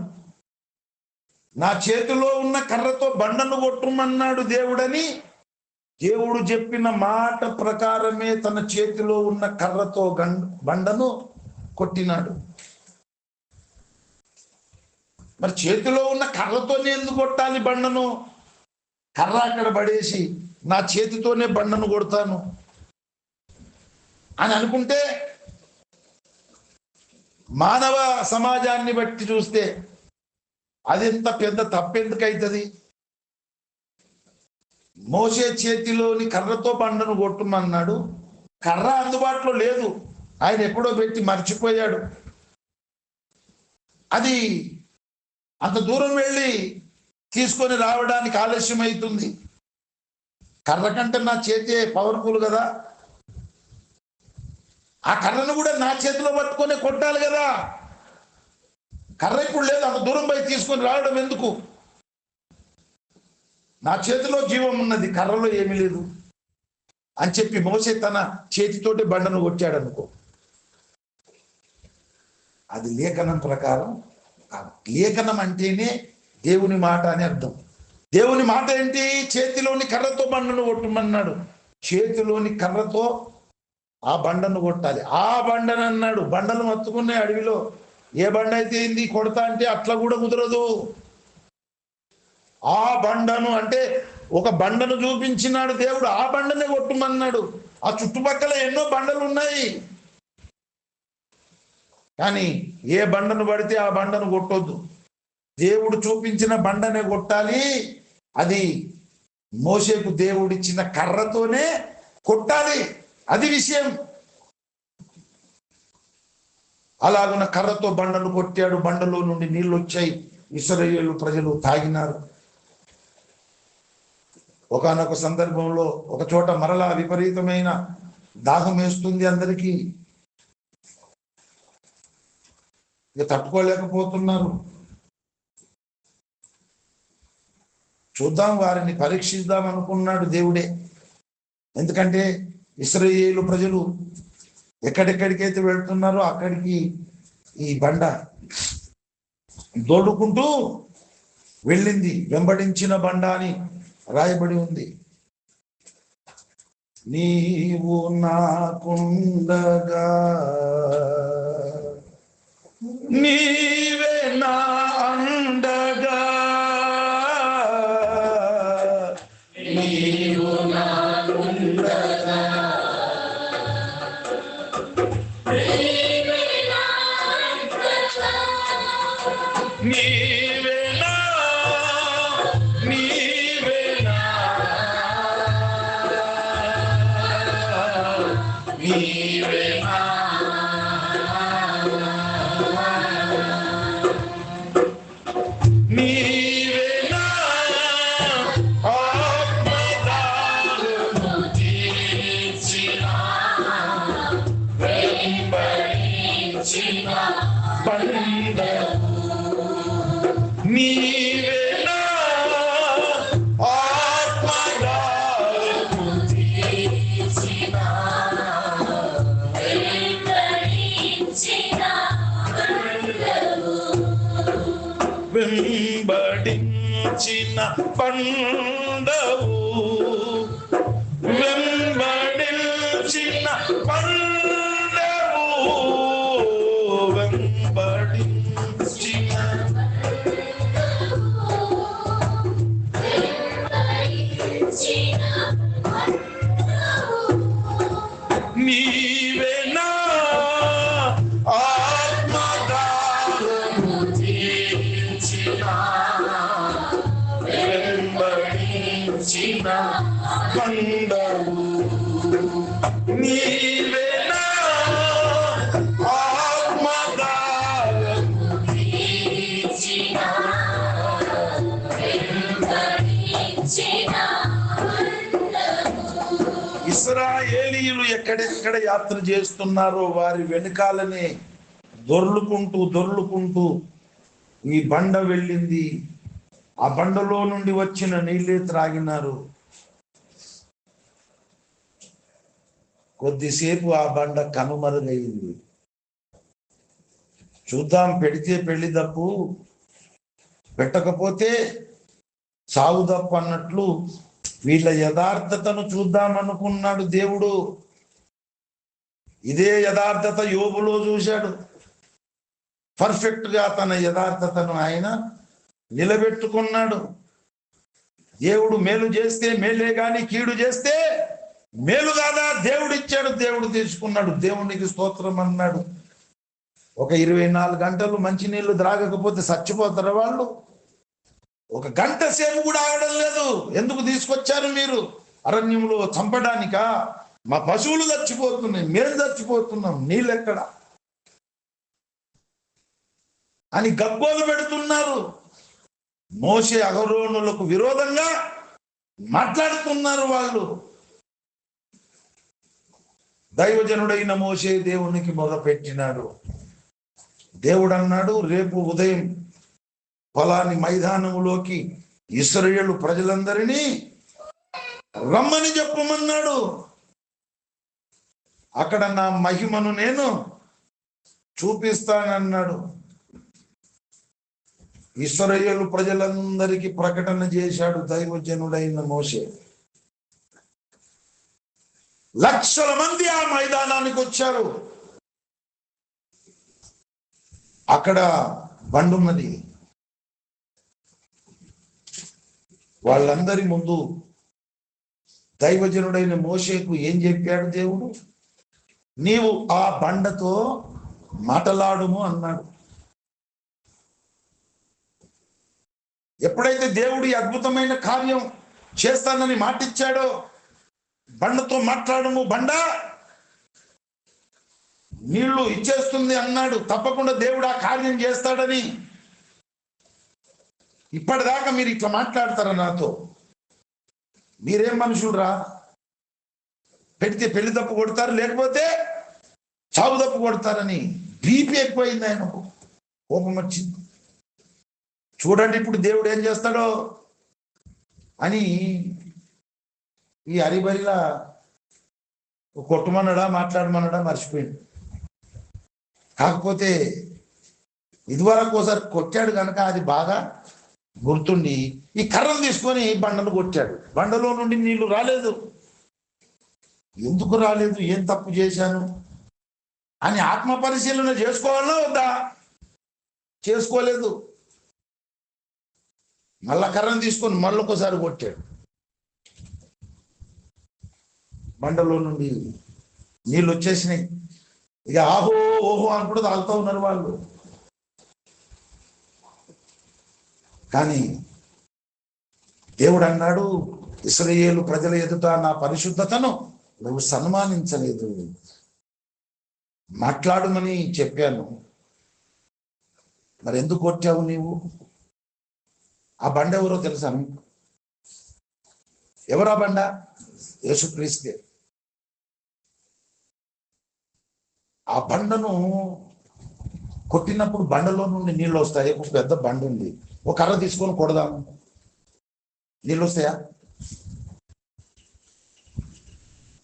నా చేతిలో ఉన్న కర్రతో బండను కొట్టుమన్నాడు దేవుడని దేవుడు చెప్పిన మాట ప్రకారమే తన చేతిలో ఉన్న కర్రతో బండను కొట్టినాడు. మరి చేతిలో ఉన్న కర్రతోనే ఎందుకు కొట్టాలి బండను? కర్ర అక్కడ పడేసి నా చేతితోనే బండను కొడతాను అని అనుకుంటే, మానవ సమాజాన్ని బట్టి చూస్తే అది ఎంత పెద్ద తప్పెందుకు అవుతుంది? మోసే చేతిలోని కర్రతో బండను కొట్టమన్నాడు. కర్ర అందుబాటులో లేదు, ఆయన ఎక్కడో పెట్టి మర్చిపోయాడు. అది అంత దూరం వెళ్ళి తీసుకొని రావడానికి ఆలస్యం అవుతుంది. కర్ర కంటే నా చేతి పవర్ఫుల్ కదా, ఆ కర్రను కూడా నా చేతిలో పట్టుకొని కొట్టాలి కదా. కర్ర ఇప్పుడు లేదు, అంత దూరం పోయి తీసుకొని రావడం ఎందుకు? నా చేతిలో జీవం ఉన్నది, కర్రలో ఏమీ లేదు అని చెప్పి మోసే తన చేతితోటి బండను కొట్టాడు అనుకో, అది లేఖనం ప్రకారం కాదు. లేఖనం అంటేనే దేవుని మాట అని అర్థం. దేవుని మాట ఏంటి? చేతిలోని కర్రతో బండను కొట్టమన్నాడు. చేతిలోని కర్రతో ఆ బండను కొట్టాలి. ఆ బండను అన్నాడు. బండను మత్తుకున్నాయి అడవిలో. ఏ బండ అయితే ఏంది కొడతా అంటే అట్లా కూడా కుదరదు. ఆ బండను అంటే ఒక బండను చూపించినాడు దేవుడు, ఆ బండనే కొట్టమన్నాడు. ఆ చుట్టుపక్కల ఎన్నో బండలు ఉన్నాయి, కానీ ఏ బండను పడితే ఆ బండను కొట్టొద్దు. దేవుడు చూపించిన బండనే కొట్టాలి. అది మోషేకు దేవుడిచ్చిన కర్రతోనే కొట్టాలి, అది విషయం. అలాగున కర్రతో బండను కొట్టాడు. బండలో నుండి నీళ్ళు వచ్చాయి. ఇశ్రాయేలు ప్రజలు తాగినారు. ఒకానొక సందర్భంలో ఒక చోట మరలా విపరీతమైన దాహం వేస్తుంది అందరికీ. ఇక తట్టుకోలేకపోతున్నారు. చూద్దాం, వారిని పరీక్షిద్దాం అనుకున్నాడు దేవుడే. ఎందుకంటే ఇశ్రాయేలు ప్రజలు ఎక్కడెక్కడికైతే వెళ్తున్నారో అక్కడికి ఈ బండ దోడుకుంటూ వెళ్ళింది. వెంబడించిన బండ అని రాయబడి ఉంది. నీవు నాకుండగా నీవే నా అండగా, నీవు నాకుండగా నీవేనా నీవేనా నీవేనా నీవేనా ఆత్మదాహము తీర్చిన వెంబడించిన బండవు నీవేనా ఆత్మదాహము తీర్చిన వెంబడించిన పండవు వెంబడించిన పండవు వెంబడించిన నీవేనా ఆత్మదాహము తీర్చిన వెంబడించిన బండవు నీవేనా ఆత్మదాహము తీర్చిన వెంబడించిన ఇశ్రాయేలీయులు ఎక్కడెక్కడ యాత్ర చేస్తున్నారో వారి వెనుకాలనే దొర్లుకుంటూ ఈ బండ వెళ్ళింది. ఆ బండలో నుండి వచ్చిన నీళ్ళే త్రాగినారు. కొద్దిసేపు ఆ బండ కనుమరుగైంది. చూద్దాం, పెడితే పెళ్లి తప్పు, పెట్టకపోతే సాగు తప్పు అన్నట్లు వీళ్ళ యథార్థతను చూద్దాం అనుకున్నాడు దేవుడు. ఇదే యథార్థత యోబులో చూశాడు. పర్ఫెక్ట్ గా తన యథార్థతను ఆయన నిలబెట్టుకున్నాడు. దేవుడు మేలు చేస్తే మేలే గాని కీడు చేస్తే మేలు కాదా? దేవుడు ఇచ్చాడు, దేవుడు తీసుకున్నాడు, దేవునికి స్తోత్రం అన్నాడు. ఒక 24 గంటలు మంచినీళ్లు త్రాగకపోతే చచ్చిపోతారు వాళ్ళు. ఒక గంట సేపు కూడా ఆగడం లేదు. ఎందుకు తీసుకొచ్చారు మీరు? అరణ్యంలో చంపడానికా? మా పశువులు చచ్చిపోతున్నాయి, మేము చచ్చిపోతున్నాం, నీళ్ళెక్కడ అని గగ్గోలు పెడుతున్నారు. మోషే అహరోనులకు విరోధంగా మాట్లాడుతున్నారు వాళ్ళు. దైవజనుడైన మోషే దేవునికి మొదలుపెట్టినాడు. దేవుడు అన్నాడు, రేపు ఉదయం ఫలాని మైదానములోకి ఇశ్రాయేలు ప్రజలందరినీ రమ్మని చెప్పమన్నాడు. అక్కడ నా మహిమను నేను చూపిస్తానన్నాడు. ఇశ్రాయేలు ప్రజలందరికీ ప్రకటన చేశాడు దైవజనుడైన మోషే. లక్షల మంది ఆ మైదానానికి వచ్చారు. అక్కడ బండున్నది. వాళ్ళందరి ముందు దైవజనుడైన మోషేకు ఏం చెప్పాడు దేవుడు? నీవు ఆ బండతో మాటలాడుము అన్నాడు. ఎప్పుడైతే దేవుడు ఈ అద్భుతమైన కార్యం చేస్తానని మాటిచ్చాడో, బండతో మాట్లాడము, బండ నీళ్లు ఇచ్చేస్తుంది అన్నాడు. తప్పకుండా దేవుడు ఆ కార్యం చేస్తాడని. ఇప్పటిదాకా మీరు ఇట్లా మాట్లాడతారా నాతో? మీరేం మనుషులరా? పెడితే పెళ్లి తప్పు కొడతారు, లేకపోతే చావు తప్పు కొడతారని బీపీ ఎక్కువైంది ఆయనకు. కోపం వచ్చింది. చూడండి ఇప్పుడు దేవుడు ఏం చేస్తాడో అని ఈ హరిబరిలా కొట్టమన్నాడా మాట్లాడమన్నాడా మర్చిపోయింది. కాకపోతే ఇదివరకు ఒకసారి కొట్టాడు కనుక అది బాగా గుర్తుండి ఈ కర్రను తీసుకొని బండను కొట్టాడు. బండలో నుండి నీళ్లు రాలేదు. ఎందుకు రాలేదు? ఏం తప్పు చేశాను అని ఆత్మ పరిశీలన చేసుకోవాలన్నా వద్దా? చేసుకోలేదు. మళ్ళా కర్రను తీసుకొని మళ్ళొకసారి కొట్టాడు. బండలో నుండి నీళ్ళు వచ్చేసినాయి. ఇక ఆహో ఓహో అని కూడా తాగుతూ ఉన్నారు వాళ్ళు. కానీ దేవుడు అన్నాడు, ఇశ్రాయేలు ప్రజల ఎదుట నా పరిశుద్ధతను నువ్వు సన్మానించలేదు. మాట్లాడమని చెప్పాను, మరి ఎందుకు కొట్టావు నీవు? ఆ బండ ఎవరో తెలుసా? ఎవరా బండ? యేసుక్రీస్తే. ఆ బండను కొట్టినప్పుడు బండలో నుండి నీళ్ళు వస్తాయి. ఒక పెద్ద బండ ఉంది, ఒక కర్ర తీసుకొని కొడదాము, నీళ్ళు వస్తాయా?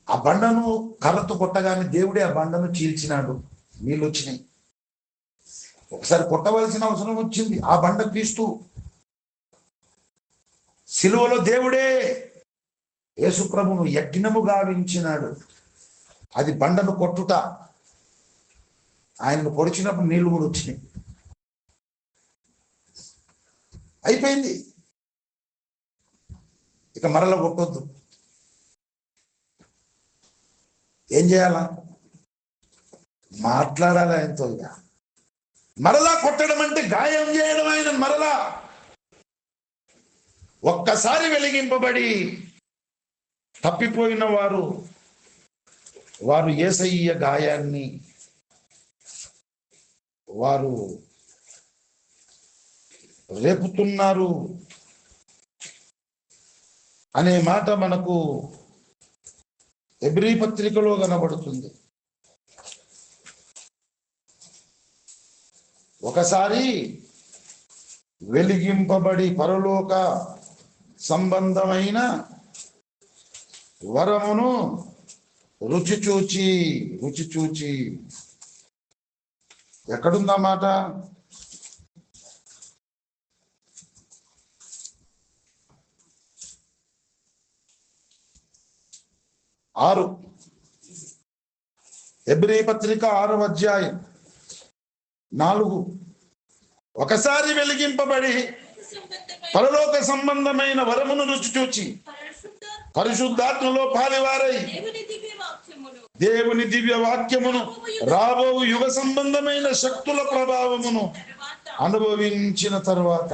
ఆ బండను కర్రతో కొట్టగానే దేవుడే ఆ బండను చీల్చినాడు, నీళ్ళు వచ్చినాయి. ఒకసారి కొట్టవలసిన అవసరం వచ్చింది. ఆ బండ క్రీస్తు. సిలువలో దేవుడే యేసు ప్రభువును యజ్ఞము గావించినాడు. అది బండను కొట్టుట. ఆయనను పొడిచినప్పుడు నీళ్లు కూడా వచ్చినాయి. అయిపోయింది. ఇక మరల కొట్టొద్దు. ఏం చేయాలా? మాట్లాడాలి ఆయనతో. ఇక మరలా కొట్టడం అంటే గాయం చేయడం. ఆయన మరలా ఒక్కసారి వెలిగింపబడి తప్పిపోయిన వారు యేసయ్య గాయాన్ని వారు రేపుతున్నారు అనే మాట మనకు హెబ్రీ పత్రికలో కనబడుతుంది. ఒకసారి వెలిగింపబడి పరలోక సంబంధమైన వరమును రుచి చూచి ఎక్కడుందా మాట? ఆరు, హెబ్రీ పత్రిక 6వ అధ్యాయం 4. ఒకసారి వెలిగింపబడి పరలోక సంబంధమైన వరమును రుచి చూచి పరిశుద్ధాత్మలో పాలివారై దేవుని దివ్య వాక్యమును రాబో యుగ సంబంధమైన శక్తుల ప్రభావమును అనుభవించిన తర్వాత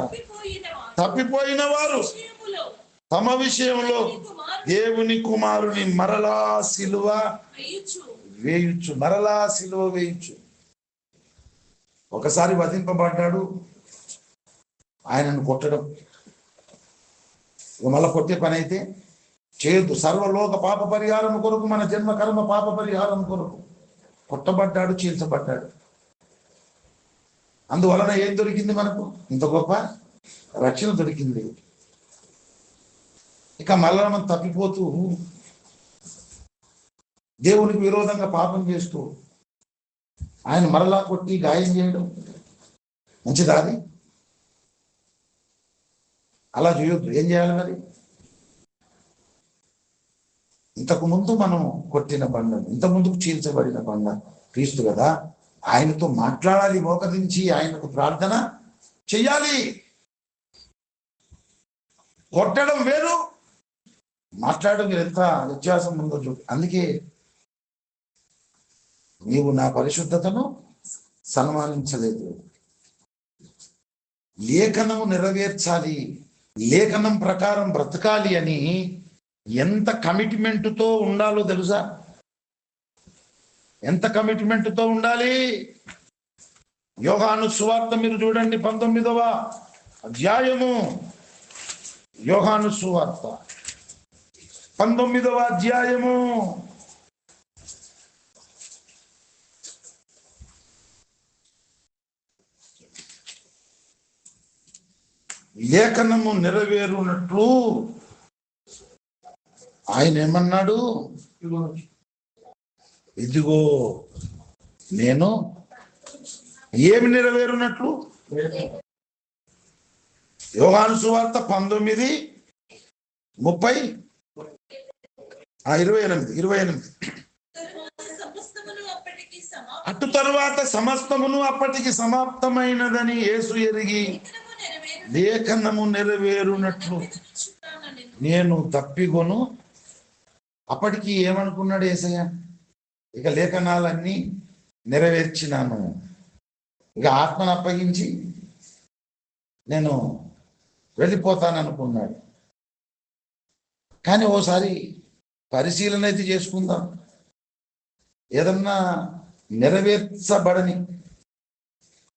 తప్పిపోయిన వారు తమ విషయంలో దేవుని కుమారుని మరలా సిలువ వేయుచు. మరలా సిలువ వేయుచు. ఒకసారి వధింపబడ్డాడు, ఆయనను కొట్టడం మళ్ళా కొట్టే పని అయితే చేయొద్దు. సర్వలోక పాప పరిహారం కొరకు, మన జన్మ కర్మ పాప పరిహారం కొరకు కొట్టబడ్డాడు, చీల్చబడ్డాడు. అందువలన ఏం దొరికింది మనకు? ఇంత గొప్ప రక్షణ దొరికింది. ఇక మళ్ళా మనం తప్పిపోతూ దేవునికి విరోధంగా పాపం చేస్తూ ఆయన మరలా కొట్టి గాయం చేయడం మంచిదా? అది అలా చేయొద్దు. ఏం చేయాలి మరి? ఇంతకు ముందు మనం కొట్టిన బండ, ఇంత ముందుకు చీల్చబడిన బండ క్రీస్తు కదా, ఆయనతో మాట్లాడాలి, మోకరించి ఆయనకు ప్రార్థన చెయ్యాలి. కొట్టడం వేరు, మాట్లాడడం మీరు ఎంత వ్యత్యాసం ఉందో చూడు. అందుకే నీవు నా పరిశుద్ధతను సన్మానించలేదు. లేఖనము నెరవేర్చాలి, లేఖనం ప్రకారం బ్రతకాలి అని ఎంత కమిట్మెంట్తో ఉండాలో తెలుసా? ఎంత కమిట్మెంట్తో ఉండాలి? యోహాను సువార్త మీరు చూడండి, 19వ అధ్యాయము. యోహాను సువార్త 19వ అధ్యాయము. లేఖనము నెరవేరునట్లు ఆయన ఏమన్నాడు? ఇదిగో నేను ఏమి నెరవేరునట్లు? యోహాను సువార్త 19:30-28. అటు తరువాత సమస్తమును అప్పటికి సమాప్తమైనదని యేసు ఎరిగి లేఖనము నెరవేరునట్లు నేను తప్పిగొను. అప్పటికి ఏమనుకున్నాడు యేసయ్య? ఇక లేఖనాలన్నీ నెరవేర్చినాను, ఇక ఆత్మను అప్పగించి నేను వెళ్ళిపోతాననుకున్నాడు. కానీ ఓసారి పరిశీలన అయితే చేసుకుందాం. ఏదన్నా నెరవేర్చబడని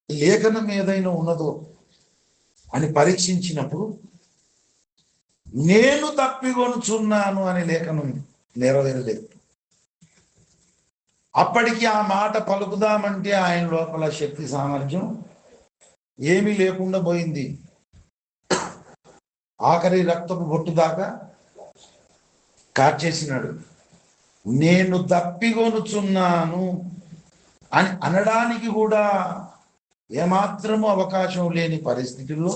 లేఖనం ఏదైనా ఉన్నదో అని పరీక్షించినప్పుడు నేను తప్పికొనుచున్నాను అనే లేఖనం నెరవేరలేదు. అప్పటికి ఆ మాట పలుకుదామంటే ఆయన లోపల శక్తి సామర్థ్యం ఏమీ లేకుండా పోయింది. ఆఖరి రక్తపు బొట్టు దాకా కార్చేసినాడు. నేను తప్పికొనుచున్నాను అని అనడానికి కూడా ఏమాత్రము అవకాశం లేని పరిస్థితుల్లో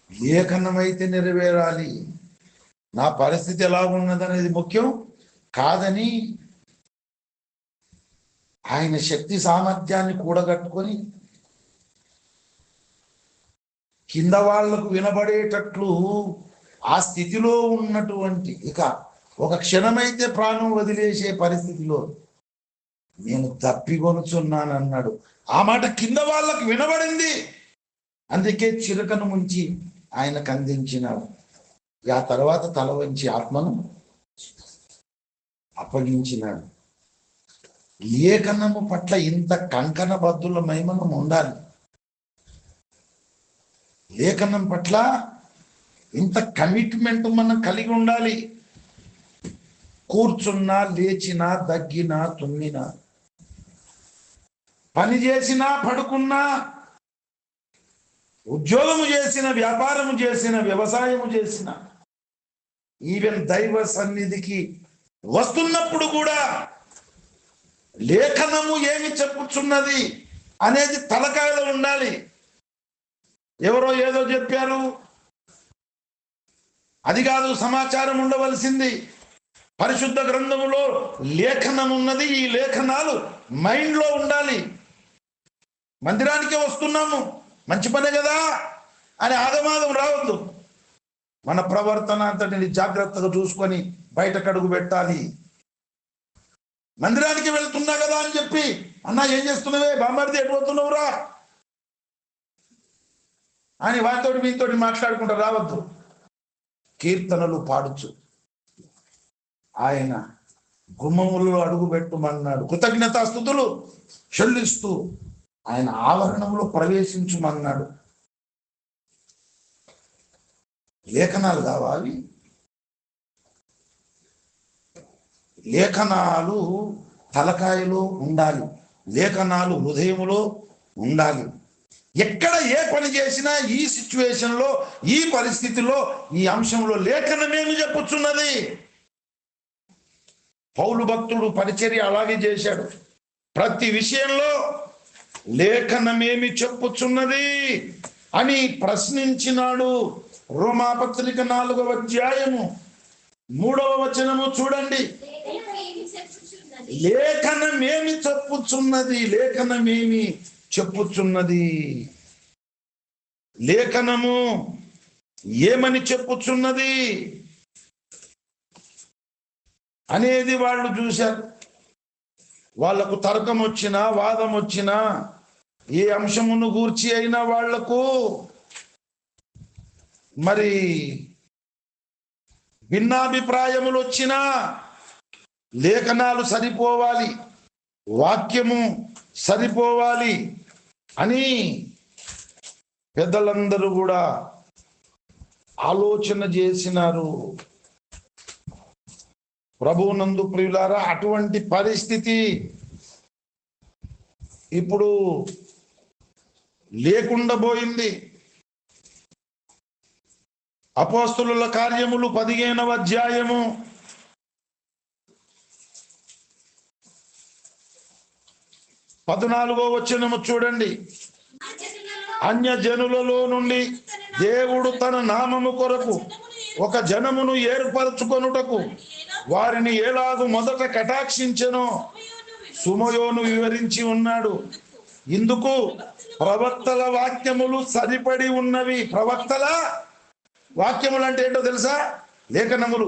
లేఖనమైతే నెరవేరాలి, నా పరిస్థితి ఎలా ఉన్నదనేది ముఖ్యం కాదని ఆయన శక్తి సామర్థ్యాన్ని కూడగట్టుకొని కింద వాళ్లకు వినబడేటట్లు ఆ స్థితిలో ఉన్నటువంటి, ఇక ఒక క్షణమైతే ప్రాణం వదిలేసే పరిస్థితిలో నేను తప్పికొనుచున్నాను అన్నాడు. ఆ మాట కింద వాళ్ళకు వినబడింది. అందుకే చిరకను ముంచి ఆయనకు అందించినాడు. ఆ తర్వాత తల వంచి ఆత్మను అప్పగించినాడు. లేఖనము పట్ల ఇంత కంకణ బద్దులమై మనం ఉండాలి. లేఖనం పట్ల ఇంత కమిట్మెంట్ మనం కలిగి ఉండాలి. కూర్చున్నా, లేచినా, దగ్గినా, తుమ్మినా, పని చేసినా, పడుకున్నా, ఉద్యోగము చేసిన, వ్యాపారము చేసిన, వ్యవసాయము చేసిన, ఈవెన్ దైవ సన్నిధికి వస్తున్నప్పుడు కూడా లేఖనము ఏమి చెప్పుచున్నది అనేది తలకాయలో ఉండాలి. ఎవరో ఏదో చెప్పారు అది కాదు సమాచారం ఉండవలసింది. పరిశుద్ధ గ్రంథములో లేఖనం ఉన్నది. ఈ లేఖనాలు మైండ్లో ఉండాలి. మందిరానికే వస్తున్నాము, మంచి పనే కదా అని ఆగమాగం రావద్దు. మన ప్రవర్తన అంతటిని జాగ్రత్తగా చూసుకొని బయటకు అడుగు పెట్టాలి. మందిరానికి వెళ్తున్నా కదా అని చెప్పి అన్నా ఏం చేస్తున్నావే, బామ్మర్ది ఎటు పోతున్నావురా అని వాటితోటి మీతోటి మాట్లాడుకుంటూ రావద్దు. కీర్తనలు పాడుచు ఆయన గుమ్మములలో అడుగు పెట్టుమన్నాడు. కృతజ్ఞతాస్తుతులు చెల్లిస్తూ ఆయన ఆవరణంలో ప్రవేశించుమన్నాడు. లేఖనాలు కావాలి. లేఖనాలు తలకాయలో ఉండాలి, లేఖనాలు హృదయములో ఉండాలి. ఎక్కడ ఏ పని చేసినా ఈ సిచ్యువేషన్లో, ఈ పరిస్థితిలో, ఈ అంశంలో లేఖనమేమి చెప్పుచున్నది. పౌలు భక్తుడు పరిచర్య అలాగే చేశాడు. ప్రతి విషయంలో లేఖనమేమి చెప్పుచున్నది అని ప్రశ్నించినాడు. రోమాపత్రిక 4వ అధ్యాయము 3వ వచనము చూడండి. లేఖనమేమి చెప్పుచున్నది, లేఖనమేమి చెప్పుచున్నది. లేఖనము ఏమని చెప్పుచున్నది అనేది వాళ్ళు చూశారు. వాళ్లకు తర్కం వచ్చినా, వాదం వచ్చినా, ఏ అంశమును గూర్చి అయినా వాళ్లకు మరి భిన్నాభిప్రాయములు వచ్చినా లేఖనాలు సరిపోవాలి, వాక్యము సరిపోవాలి అని పెద్దలందరూ కూడా ఆలోచన చేసినారు. ప్రభువునందు ప్రియులారా, అటువంటి పరిస్థితి ఇప్పుడు లేకుండా పోయింది. అపోస్తలుల కార్యములు 15వ అధ్యాయము 14వ వచనము చూడండి. అన్యజనులలో నుండి దేవుడు తన నామము కొరకు ఒక జనమును ఏర్పరచుకొనుటకు వారిని ఎలాగూ మొదట కటాక్షించెనో సుమయోను వివరించి ఉన్నాడు. ఇందుకు ప్రవక్తల వాక్యములు సరిపడి ఉన్నవి. ప్రవక్తల వాక్యములు అంటే ఏంటో తెలుసా? లేఖనములు.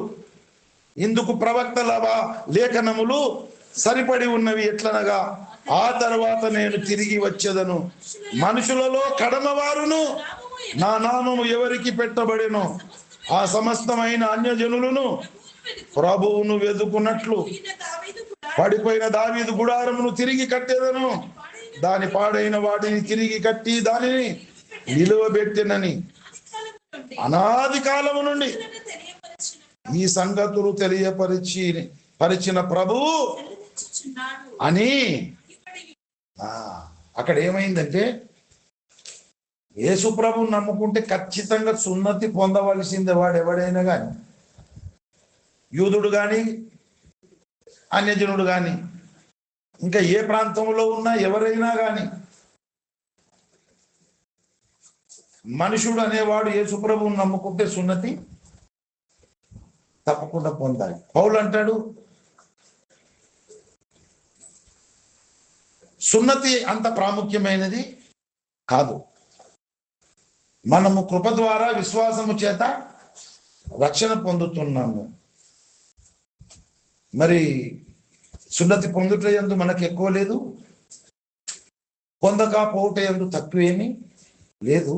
ఇందుకు ప్రవక్తల లేఖనములు సరిపడి ఉన్నవి. ఎట్లనగా, ఆ తర్వాత నేను తిరిగి వచ్చేదను, మనుషులలో కడమవారును నా నామము ఎవరికి పెట్టబడెనో ఆ సమస్తమైన అన్యజనులను ప్రభువును వెదుకున్నట్లు పడిపోయిన దావీదు గుడారమును తిరిగి కట్టేదను, దాని పాడైన వాటిని తిరిగి కట్టి దానిని నిలువబెట్టెనని అనాది కాలము నుండి ఈ సంగతులు తెలియపరిచిన ప్రభువు అని. అక్కడ ఏమైందంటే, యేసు ప్రభువు నమ్ముకుంటే ఖచ్చితంగా సున్నతి పొందవలసిందే వాడు ఎవడైనా కానీ, యూదుడు కానీ అన్యజనుడు కానీ, ఇంకా ఏ ప్రాంతంలో ఉన్నా ఎవరైనా కానీ, మనుషుడు అనేవాడు యేసు ప్రభువును నమ్ముకుంటే సున్నతి తప్పకుండా పొందాలి. పౌలు అంటాడు, సున్నతి అంత ప్రాముఖ్యమైనది కాదు, మనము కృప ద్వారా విశ్వాసము చేత రక్షణ పొందుతున్నాము. మరి సున్నతి పొందుట యందు మనకు ఎక్కువ లేదు, పొందక పోవుట యందు తక్కువేమీ లేదు.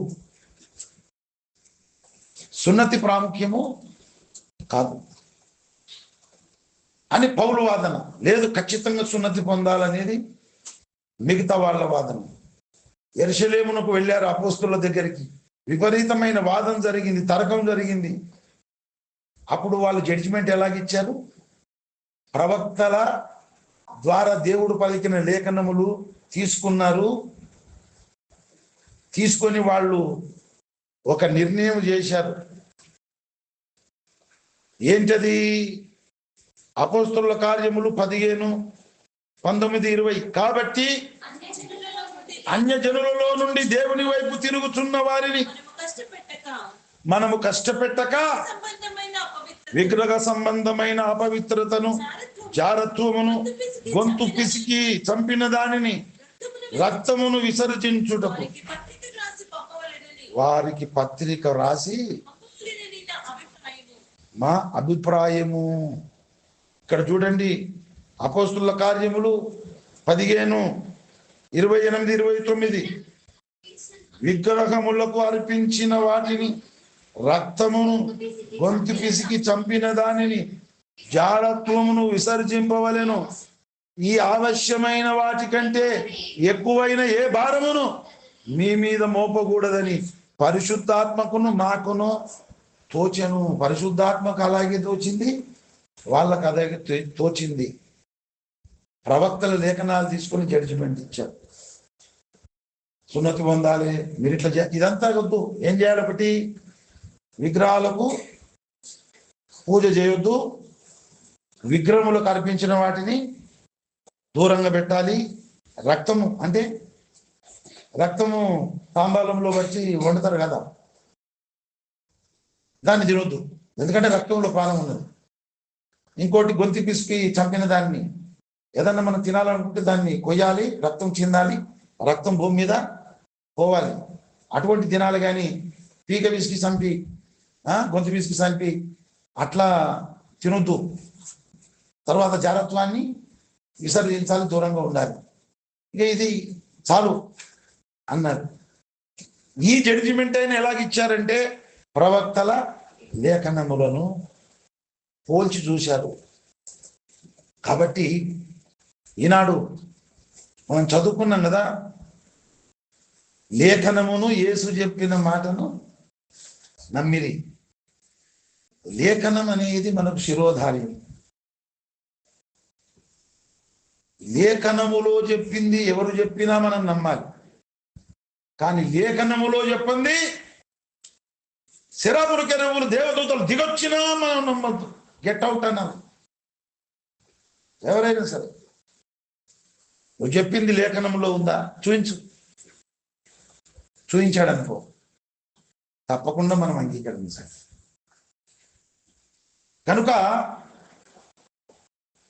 సున్నతి ప్రాముఖ్యము కాదు అని పౌలు వాదన. లేదు, ఖచ్చితంగా సున్నతి పొందాలనేది మిగతా వాళ్ళ వాదన. యెరూషలేమునకు వెళ్ళారు అపోస్తలుల దగ్గరికి, విపరీతమైన వాదన జరిగింది, తర్కం జరిగింది. అప్పుడు వాళ్ళు జడ్జిమెంట్ ఎలాగిచ్చారు? ప్రవక్తల ద్వారా దేవుడు పలికిన లేఖనములు తీసుకున్నారు. తీసుకొని వాళ్ళు ఒక నిర్ణయం చేశారు. ఏంటది? అపోస్తలుల కార్యములు 15, 19, 20. కాబట్టి అన్యజనులలో నుండి దేవుని వైపు తిరుగుతున్న వారిని మనము కష్టపెట్టక విగ్రహ సంబంధమైన అపవిత్రతను, జారత్వమును, గొంతు పిసికి చంపిన దానిని, రక్తమును విసర్జించుటకు వారికి పత్రిక రాసి మా అభిప్రాయము. ఇక్కడ చూడండి, అపోస్తలుల కార్యములు 15:28-29 విగ్రహములకు అర్పించిన వాటిని రక్తమును గొంతు పిసికి చంపిన దానిని జారత్వమును విసర్జింపవలెను. ఈ ఆవశ్యమైన వాటి కంటే ఎక్కువైన ఏ భారమును మీ మీద మోపకూడదని పరిశుద్ధాత్మకును మాకును తోచెను. పరిశుద్ధాత్మకు అలాగే తోచింది, వాళ్ళకు అలాగే తోచింది. ప్రవక్తల లేఖనాలు తీసుకుని జడ్జిమెంట్ ఇచ్చారు. సున్నతి పొందాలి, మీరు ఇట్లా ఇదంతా వద్దు. ఏం చేయాలి? ఒకటి, విగ్రహాలకు పూజ చేయొద్దు, విగ్రహములకు అర్పించిన వాటిని దూరంగా పెట్టాలి. రక్తము అంటే రక్తము తాంబాలంలో వచ్చి వండుతారు కదా, దాన్ని తినొద్దు, ఎందుకంటే రక్తంలో ప్రాణం ఉన్నది. ఇంకోటి, గొంతు పిసికి చంపిన దాన్ని ఏదన్నా మనం తినాలనుకుంటే దాన్ని కొయ్యాలి, రక్తం చిందాలి, రక్తం భూమి మీద పోవాలి. అటువంటి తినాలి, కానీ పీక పిసికి చంపి గొంతు పిసికి చంపి అట్లా తినొద్దు. తర్వాత జారత్వాన్ని విసర్జించాలి, దూరంగా ఉండాలి. ఇక ఇది చాలు అన్నారు. ఈ జడ్జిమెంట్ అయినా ఎలాగిచ్చారంటే ప్రవక్తల లేఖనములను పోల్చి చూశారు. కాబట్టి ఈనాడు మనం చదువుకున్నాం కదా, లేఖనమును యేసు చెప్పిన మాటను నమ్మిరి. లేఖనం అనేది మనకు శిరోధార్యం. లేఖనములో చెప్పింది ఎవరు చెప్పినా మనం నమ్మాలి, కానీ లేఖనములో చెప్పింది శిరాపురు కెరవులు దేవదూతలు దిగొచ్చినా మనం నమ్మద్దు. గెట్ అవుట్ అన్నారు ఎవరైనా సరే. నువ్వు చెప్పింది లేఖనంలో ఉందా చూయించు, చూయించాడనుకో తప్పకుండా మనం అంగీకరించాలి. కనుక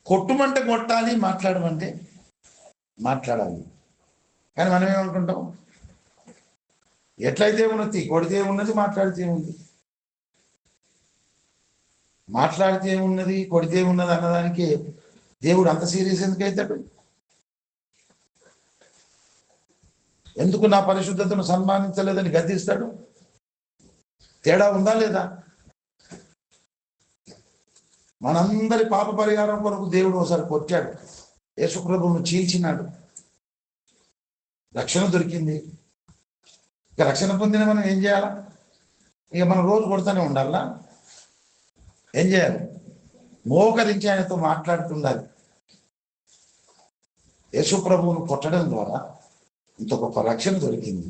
కొట్టుమంటే కొట్టాలి, మాట్లాడమంటే మాట్లాడాలి. కానీ మనం ఏమనుకుంటాం, ఎట్లయితే ఉన్నది, కొడితే ఉన్నది, మాట్లాడితే ఉంది. మాట్లాడితే ఉన్నది, కొడితే ఉన్నది అన్నదానికి దేవుడు అంత సీరియస్ ఎందుకు అవుతాడు? ఎందుకు నా పరిశుద్ధతను సన్మానించలేదని గద్దిస్తాడు? తేడా ఉందా లేదా? మనందరి పాప పరిహారం కొరకు దేవుడు ఒకసారి కొట్టాడు, యేసుప్రభువును చీల్చినాడు, రక్షణ దొరికింది. ఇక రక్షణ పొందిన మనం ఏం చేయాలా? ఇక మనం రోజు కొడుతూనే ఉండాలా? ఏం చేయాలి? మోకరించి ఆయనతో మాట్లాడుతుండాలి. యేసుప్రభువును కొట్టడం ద్వారా ఇంత గొప్ప రక్షణ దొరికింది.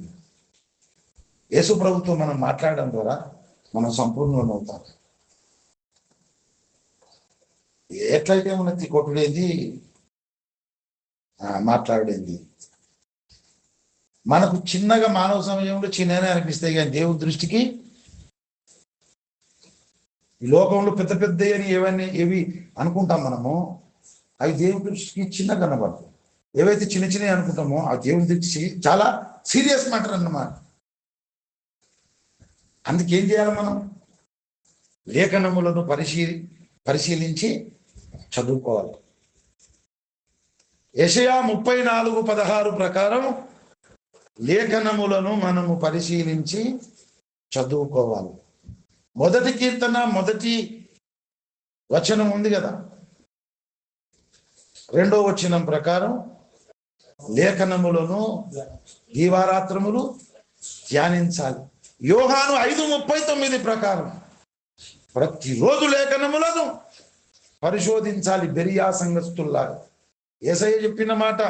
యేసుప్రభుతో మనం మాట్లాడడం ద్వారా మనం సంపూర్ణమవుతాం. ఎట్లయితే ఉన్నది, కొట్టుడేంది, మాట్లాడేంది. మనకు చిన్నగా మానవ సమయంలో చిన్ననే అనిపిస్తాయి, కానీ దేవుడి దృష్టికి ఈ లోకంలో పెద్ద పెద్ద అని ఏవి అనుకుంటాం మనము, అవి దేవుడి దృష్టికి చిన్నగా కనబడతాయి. ఏవైతే చిన్న చిన్నవి అనుకుంటామో ఆ దేవుడి దృష్టి చాలా సీరియస్ మ్యాటర్ అన్నమాట. అందుకేం చేయాలి? మనం లేఖనములను పరిశీలించి చదువుకోవాలి. యెషయా 34:16 ప్రకారం లేఖనములను మనము పరిశీలించి చదువుకోవాలి. మొదటి కీర్తన 1వ వచనం ఉంది కదా, 2వ వచనం ప్రకారం లేఖనములను దీవారాత్రములు ధ్యానించాలి. యోహాను 5:39 ప్రకారం ప్రతిరోజు లేఖనములను పరిశోధించాలి. బెరియా సంఘస్థుల్లాగా యేసయ్య చెప్పిన మాట,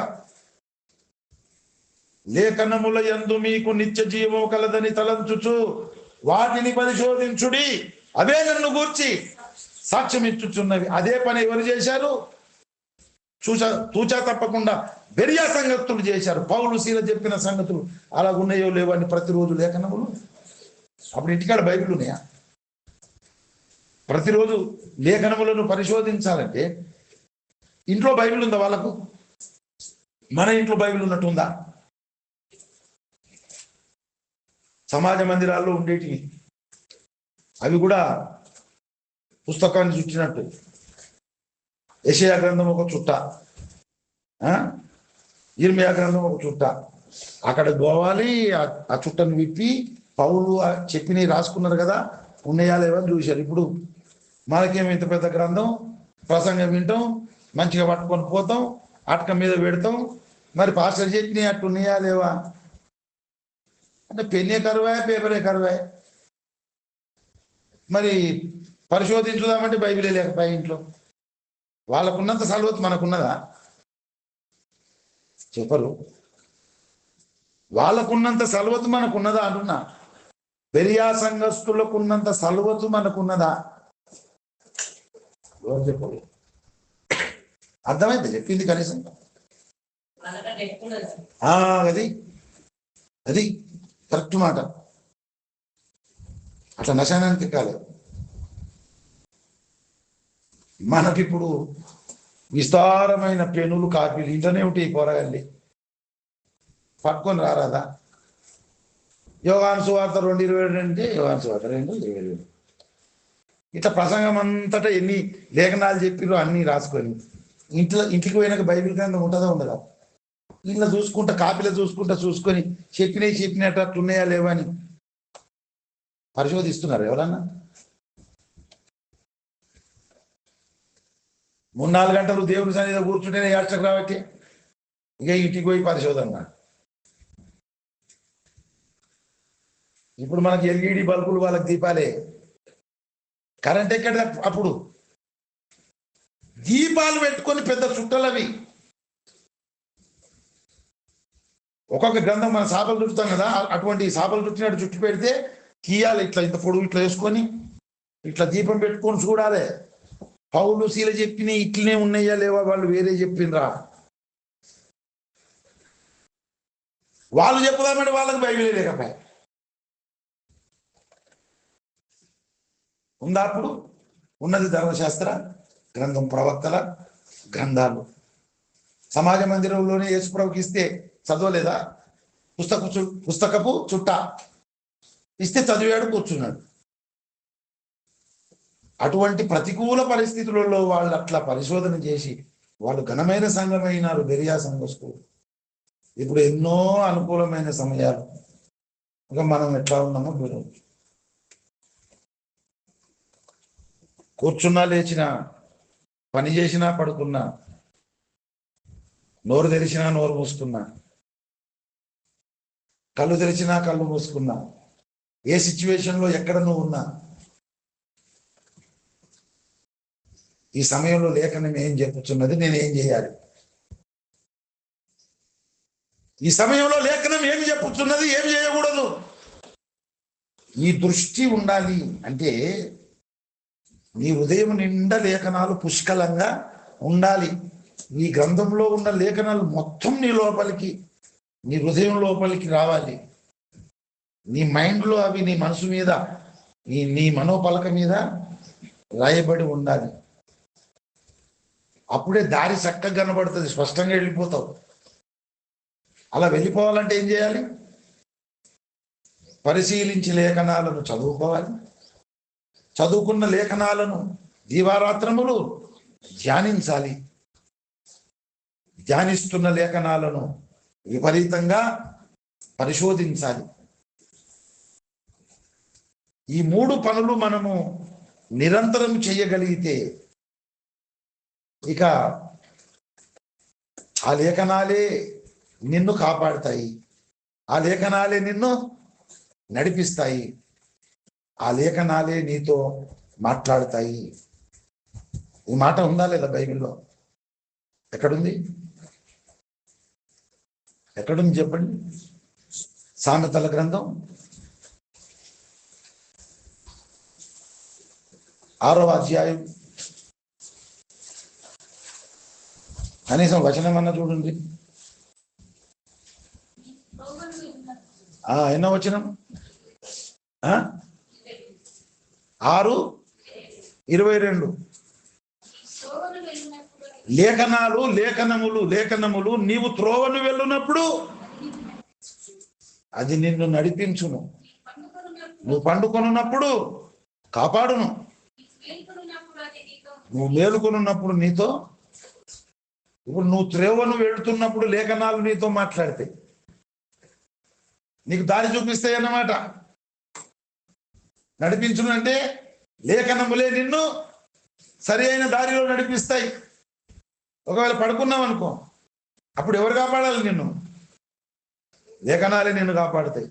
లేఖనముల యందు మీకు నిత్య జీవము కలదని తలంచుచు వాటిని పరిశోధించుడి, అవే నన్ను గూర్చి సాక్ష్యం ఇచ్చుచున్నవి. అదే పని ఎవరు చేశారు? తూచా తప్పకుండా బెరియా సంగతులు చేశారు. పౌలు శీల చెప్పిన సంగతులు అలాగున్నాయో లేవో అని ప్రతిరోజు లేఖనములు. అప్పుడు ఇంటికాడ బైబిల్ ఉన్నాయా? ప్రతిరోజు లేఖనములను పరిశోధించాలంటే ఇంట్లో బైబిల్ ఉందా వాళ్ళకు? మన ఇంట్లో బైబిల్ ఉన్నట్టుందా? సమాజ మందిరాల్లో ఉండేటివి అవి కూడా పుస్తకాన్ని చుట్టినట్టు. యెషయా గ్రంథం ఒక చుట్ట, ఇర్మియా గ్రంథం ఒక చుట్ట, అక్కడ పోవాలి, ఆ చుట్టను విప్పి పౌలు చెప్పినవి రాసుకున్నారు కదా, ఉన్నాయా లేవని చూశారు. ఇప్పుడు మనకేమో ఇంత పెద్ద గ్రంథం, ప్రసంగం వింటాం, మంచిగా పట్టుకొని పోతాం, అటక మీద పెడతాం, మరి పాస్టర్ చెప్పినవి అట్టు ఉన్నాయా లేవా అంటే పెన్నే కరువా, పేపరే కరువా. మరి పరిశోధించుదామంటే బైబిలే లేకపోయా ఇంట్లో. వాళ్ళకున్నంత సలవత్ మనకున్నదా చెప్పరు. వాళ్ళకున్నంత సలవతు మనకున్నదా అంటున్నా. బెరియా సంఘస్థులకు ఉన్నంత సలవతు మనకున్నదా ఎవరు చెప్పరు. అర్థమైంది చెప్పింది కనీసం. అది అది కరెక్ట్ మాట. అట్లా నశానానికి కాలేదు. మనకిప్పుడు విస్తారమైన పెనులు, కాపీలు ఇంట్లోనే ఉంటాయి. పోరగాళ్ళి పట్టుకొని రారాదా. యోహాను సువార్త 2:22 అంటే యోహాను సువార్త 2:22. ఇట్లా ప్రసంగం అంతటా ఎన్ని లేఖనాలు చెప్పిరో అన్ని రాసుకొని ఇంటికి పోయినాక బైబిల్ గ్రంథం ఉంటుందా ఉండదా. ఇంట్లో చూసుకుంటా, కాపీలో చూసుకొని చెప్పినట్టు ఉన్నాయా లేవా అని పరిశోధిస్తున్నారు ఎవరన్నా. 3-4 గంటలు దేవుని సన్నిధిలో కూర్చుంటేనే యాడ్చకు రాబట్టి ఇక ఇంటికి పోయి పరిశోధన. ఇప్పుడు మనకి ఎల్ఈడి బల్బులు, వాళ్ళకి దీపాలే. కరెంట్ ఎక్కడ అప్పుడు దీపాలు పెట్టుకొని పెద్ద చుట్టలవి. ఒక్కొక్క గ్రంథం మన సాపలు చుట్టుతాం కదా, అటువంటి సాపలు చుట్టినట్టు చుట్టి పెడితే తీయాలి. ఇట్లా ఇంత పొడుగు ఇట్లా వేసుకొని ఇట్లా దీపం పెట్టుకొని చూడాలి. పౌలు శీల చెప్పిన ఇట్లనే ఉన్నాయా లేవా, వాళ్ళు వేరే చెప్పిండ్రా. వాళ్ళు చెప్పుదామంటే వాళ్ళకి బైబిలే లేకపోయా. ఉందా అప్పుడు? ఉన్నది ధర్మశాస్త్ర గ్రంథం, ప్రవక్తల గ్రంథాలు. సమాజ మందిరంలోనే యేసుప్రభుకి ఇస్తే చదవలేదా? పుస్తకపు చుట్ట ఇస్తే చదివాడు, కూర్చున్నాడు. అటువంటి ప్రతికూల పరిస్థితులలో వాళ్ళు అట్లా పరిశోధన చేసి వాళ్ళు ఘనమైన సంఘమైనారు బెరియా సంఘస్థులు. ఇప్పుడు ఎన్నో అనుకూలమైన సమయాలు. ఇంకా మనం ఎట్లా ఉన్నామో మీరు కూర్చున్నా, లేచినా, పని చేసినా, పడుకున్నా, నోరు తెరిచినా, నోరు మూసుకున్నా, కళ్ళు తెరిచినా, కళ్ళు మూసుకున్నా, ఏ సిచ్యువేషన్లో ఎక్కడ నువ్వు ఉన్నా, ఈ సమయంలో లేఖనం ఏం చెప్పుచున్నది, నేను ఏం చేయాలి? ఈ సమయంలో లేఖనం ఏం చెప్పుచున్నది, ఏం చేయకూడదు? ఈ దృష్టి ఉండాలి. అంటే నీ హృదయం నిండా లేఖనాలు పుష్కలంగా ఉండాలి. ఈ గ్రంథంలో ఉన్న లేఖనాలు మొత్తం నీ లోపలికి, నీ హృదయం లోపలికి రావాలి. నీ మైండ్లో అవి నీ మనసు మీద, నీ మనోపలక మీద రాయబడి ఉండాలి. అప్పుడే దారి చక్కగా కనబడుతుంది, స్పష్టంగా వెళ్ళిపోతావు. అలా వెళ్ళిపోవాలంటే ఏం చేయాలి? పరిశీలించి లేఖనాలను చదువుకోవాలి. చదువుకున్న లేఖనాలను దీవారాత్రములు ధ్యానించాలి. ధ్యానిస్తున్న లేఖనాలను విపరీతంగా పరిశోధించాలి. ఈ 3 పనులు మనము నిరంతరం చేయగలిగితే ఇక ఆ లేఖనాలే నిన్ను కాపాడుతాయి, ఆ లేఖనాలే నిన్ను నడిపిస్తాయి, ఆ లేఖనాలే నీతో మాట్లాడతాయి. ఈ మాట ఉందా లేదా బైబిల్లో? ఎక్కడుంది? ఎక్కడుంది చెప్పండి. సామెతల గ్రంథం 6వ అధ్యాయం, కనీసం వచనం అన్న చూడండి. ఎన్నో వచనం? 6:22. లేఖనములు నీవు త్రోవను వెళ్ళునప్పుడు అది నిన్ను నడిపించును, నువ్వు పండుకొనున్నప్పుడు కాపాడును, నువ్వు మేలుకొనున్నప్పుడు నీతో ఇప్పుడు నువ్వు త్రోవను వెళుతున్నప్పుడు లేఖనాలు నీతో మాట్లాడితే నీకు దారి చూపిస్తాయి అన్నమాట. నడిపించును అంటే లేఖనములే నిన్ను సరి అయిన దారిలో నడిపిస్తాయి. ఒకవేళ పడుకున్నావు అనుకో, అప్పుడు ఎవరు కాపాడాలి నిన్ను? లేఖనాలే నిన్ను కాపాడుతాయి.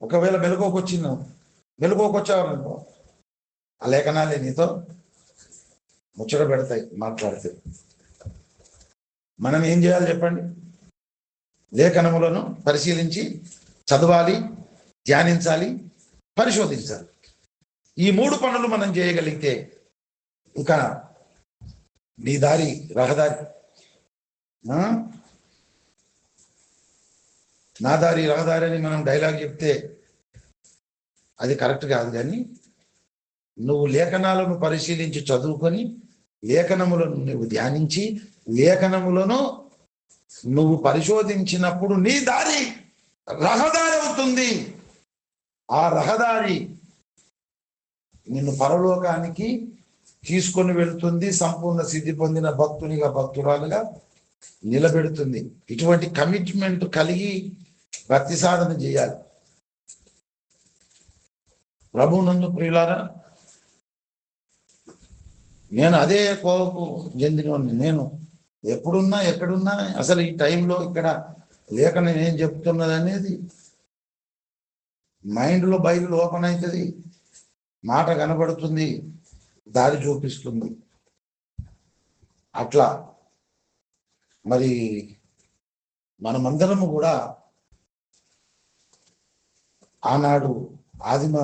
ఒకవేళ మెలకువకొచ్చావు అనుకో, ఆ లేఖనాలే నీతో ముచ్చట పెడతాయి, మాట్లాడతాయి. మనం ఏం చేయాలి చెప్పండి? లేఖనములను పరిశీలించి చదవాలి, ధ్యానించాలి, పరిశోధించాలి. ఈ 3 పనులు మనం చేయగలిగితే ఇంకా నీ దారి రహదారి, నా దారి రహదారి అని మనం డైలాగ్ చెప్తే అది కరెక్ట్ కాదు. కానీ నువ్వు లేఖనాలను పరిశీలించి చదువుకొని, లేఖనములను నువ్వు ధ్యానించి, లేఖనములను నువ్వు పరిశోధించినప్పుడు నీ దారి రహదారి అవుతుంది. ఆ రహదారి నిన్ను పరలోకానికి తీసుకొని వెళుతుంది, సంపూర్ణ సిద్ధి పొందిన భక్తునిగా, భక్తురాలుగా నిలబెడుతుంది. ఇటువంటి కమిట్మెంట్ కలిగి భక్తి సాధన చేయాలి. ప్రభువునందు ప్రియులారా, నేను అదే కోవకు చెందినవాడిని. నేను ఎప్పుడున్నా ఎక్కడున్నా అసలు ఈ టైంలో ఇక్కడ లేఖనం ఏం చెప్తున్నది అనేది మైండ్లో బైబిల్ ఓపెన్ అవుతుంది, మాట కనబడుతుంది, దారి చూపిస్తుంది. అట్లా మరి మనమందరము కూడా ఆనాడు ఆదిమ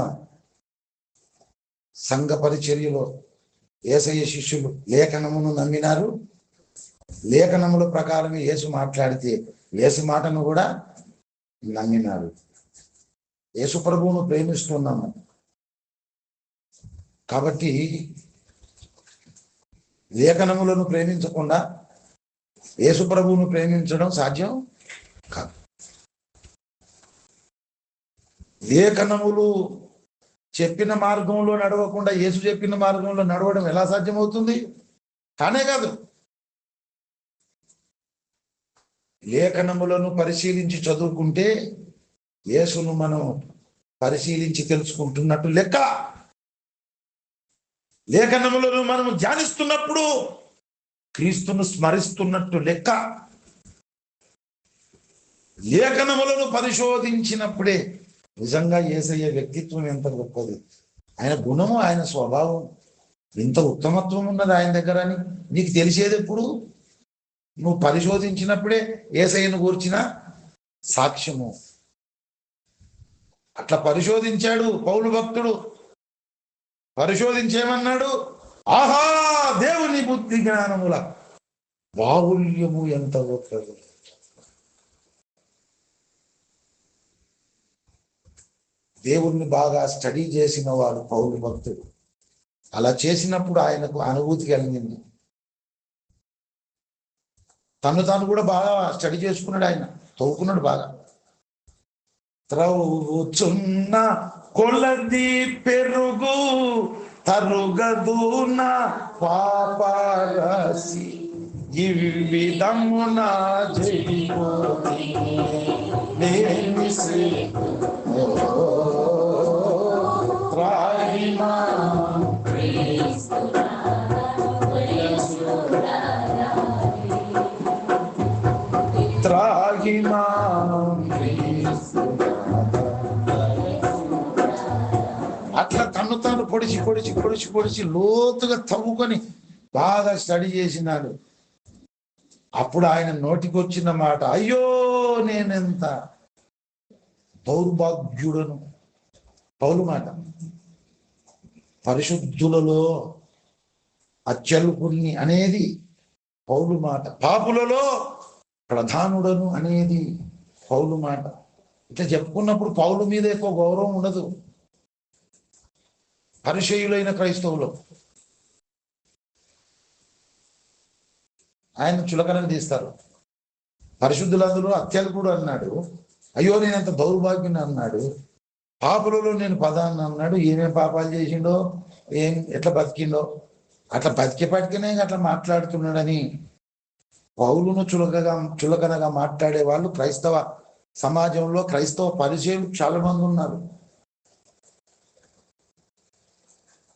సంఘ పరిచర్యలో యేసయ్య శిష్యులు లేఖనమును నమ్మినారు. లేఖనముల ప్రకారమే యేసు మాట్లాడితే యేసు మాటను కూడా నమ్మినారు. యేసు ప్రభువును ప్రేమిస్తున్నాము కాబట్టి లేఖనములను ప్రేమించకుండా యేసు ప్రభువును ప్రేమించడం సాధ్యం కాదు. లేఖనములు చెప్పిన మార్గంలో నడవకుండా యేసు చెప్పిన మార్గంలో నడవడం ఎలా సాధ్యమవుతుంది? కానే కాదు. లేఖనములను పరిశీలించి చదువుకుంటే యేసును మనం పరిశీలించి తెలుసుకుంటున్నట్టు లెక్క. లేఖనములను మనము ధ్యానిస్తున్నప్పుడు క్రీస్తును స్మరిస్తున్నట్టు లెక్క. లేఖనములను పరిశోధించినప్పుడే నిజంగా యేసయ్య వ్యక్తిత్వం ఎంత గొప్పది, ఆయన గుణము, ఆయన స్వభావం ఇంత ఉత్తమత్వం ఉన్నది ఆయన దగ్గర అని నీకు తెలిసేది ఎప్పుడు? నువ్వు పరిశోధించినప్పుడే యేసయ్యను గూర్చిన సాక్ష్యము. అట్లా పరిశోధించాడు పౌలు భక్తుడు. పరిశోధించేమన్నాడు? ఆహా, దేవుని బుద్ధి జ్ఞానముల బాహుల్యము ఎంత గొప్పది. దేవుణ్ణి బాగా స్టడీ చేసిన వాడు పౌలు భక్తుడు. అలా చేసినప్పుడు ఆయనకు అనుభూతి కలిగింది. తను తాను కూడా బాగా స్టడీ చేసుకున్నాడు, ఆయన తవ్వుకున్నాడు బాగా. త్రవ్వుచున్న కొలది పెరుగు తరుగదున పాపరాశి ఈ విధమున జరిపోయి త్రాగిమా త్రాగిమా అట్లా తను తాను పొడిచి పొడిచి పొడిచి పొడిచి లోతుగా తవ్వుకొని బాగా స్టడీ చేసినాడు. అప్పుడు ఆయన నోటికి వచ్చిన మాట, అయ్యో నేనెంత దౌర్భాగ్యుడను. పౌలు మాట. పరిశుద్ధులలో అత్యల్పుణ్ణి అనేది పౌలు మాట. పాపులలో ప్రధానుడను అనేది పౌలు మాట. ఇట్లా చెప్పుకున్నప్పుడు పౌలు మీద ఎక్కువ గౌరవం ఉండదు పరిచయులైన క్రైస్తవులు. ఆయన చులకనని తీస్తారు. పరిశుద్ధులందరూ అత్యల్పుడు అన్నాడు, అయ్యో నేనంత దౌర్భాగ్యుని అన్నాడు, పాపులలో నేను పదాన్ని అన్నాడు. ఏమేం పాపాలు చేసిండో, ఎట్లా బతికిండో, అట్లా బతికేపటికనే అట్లా మాట్లాడుతున్నాడని పౌలును చులకనగా మాట్లాడే వాళ్ళు క్రైస్తవ సమాజంలో, క్రైస్తవ పరిచయం చాలా మంది ఉన్నారు.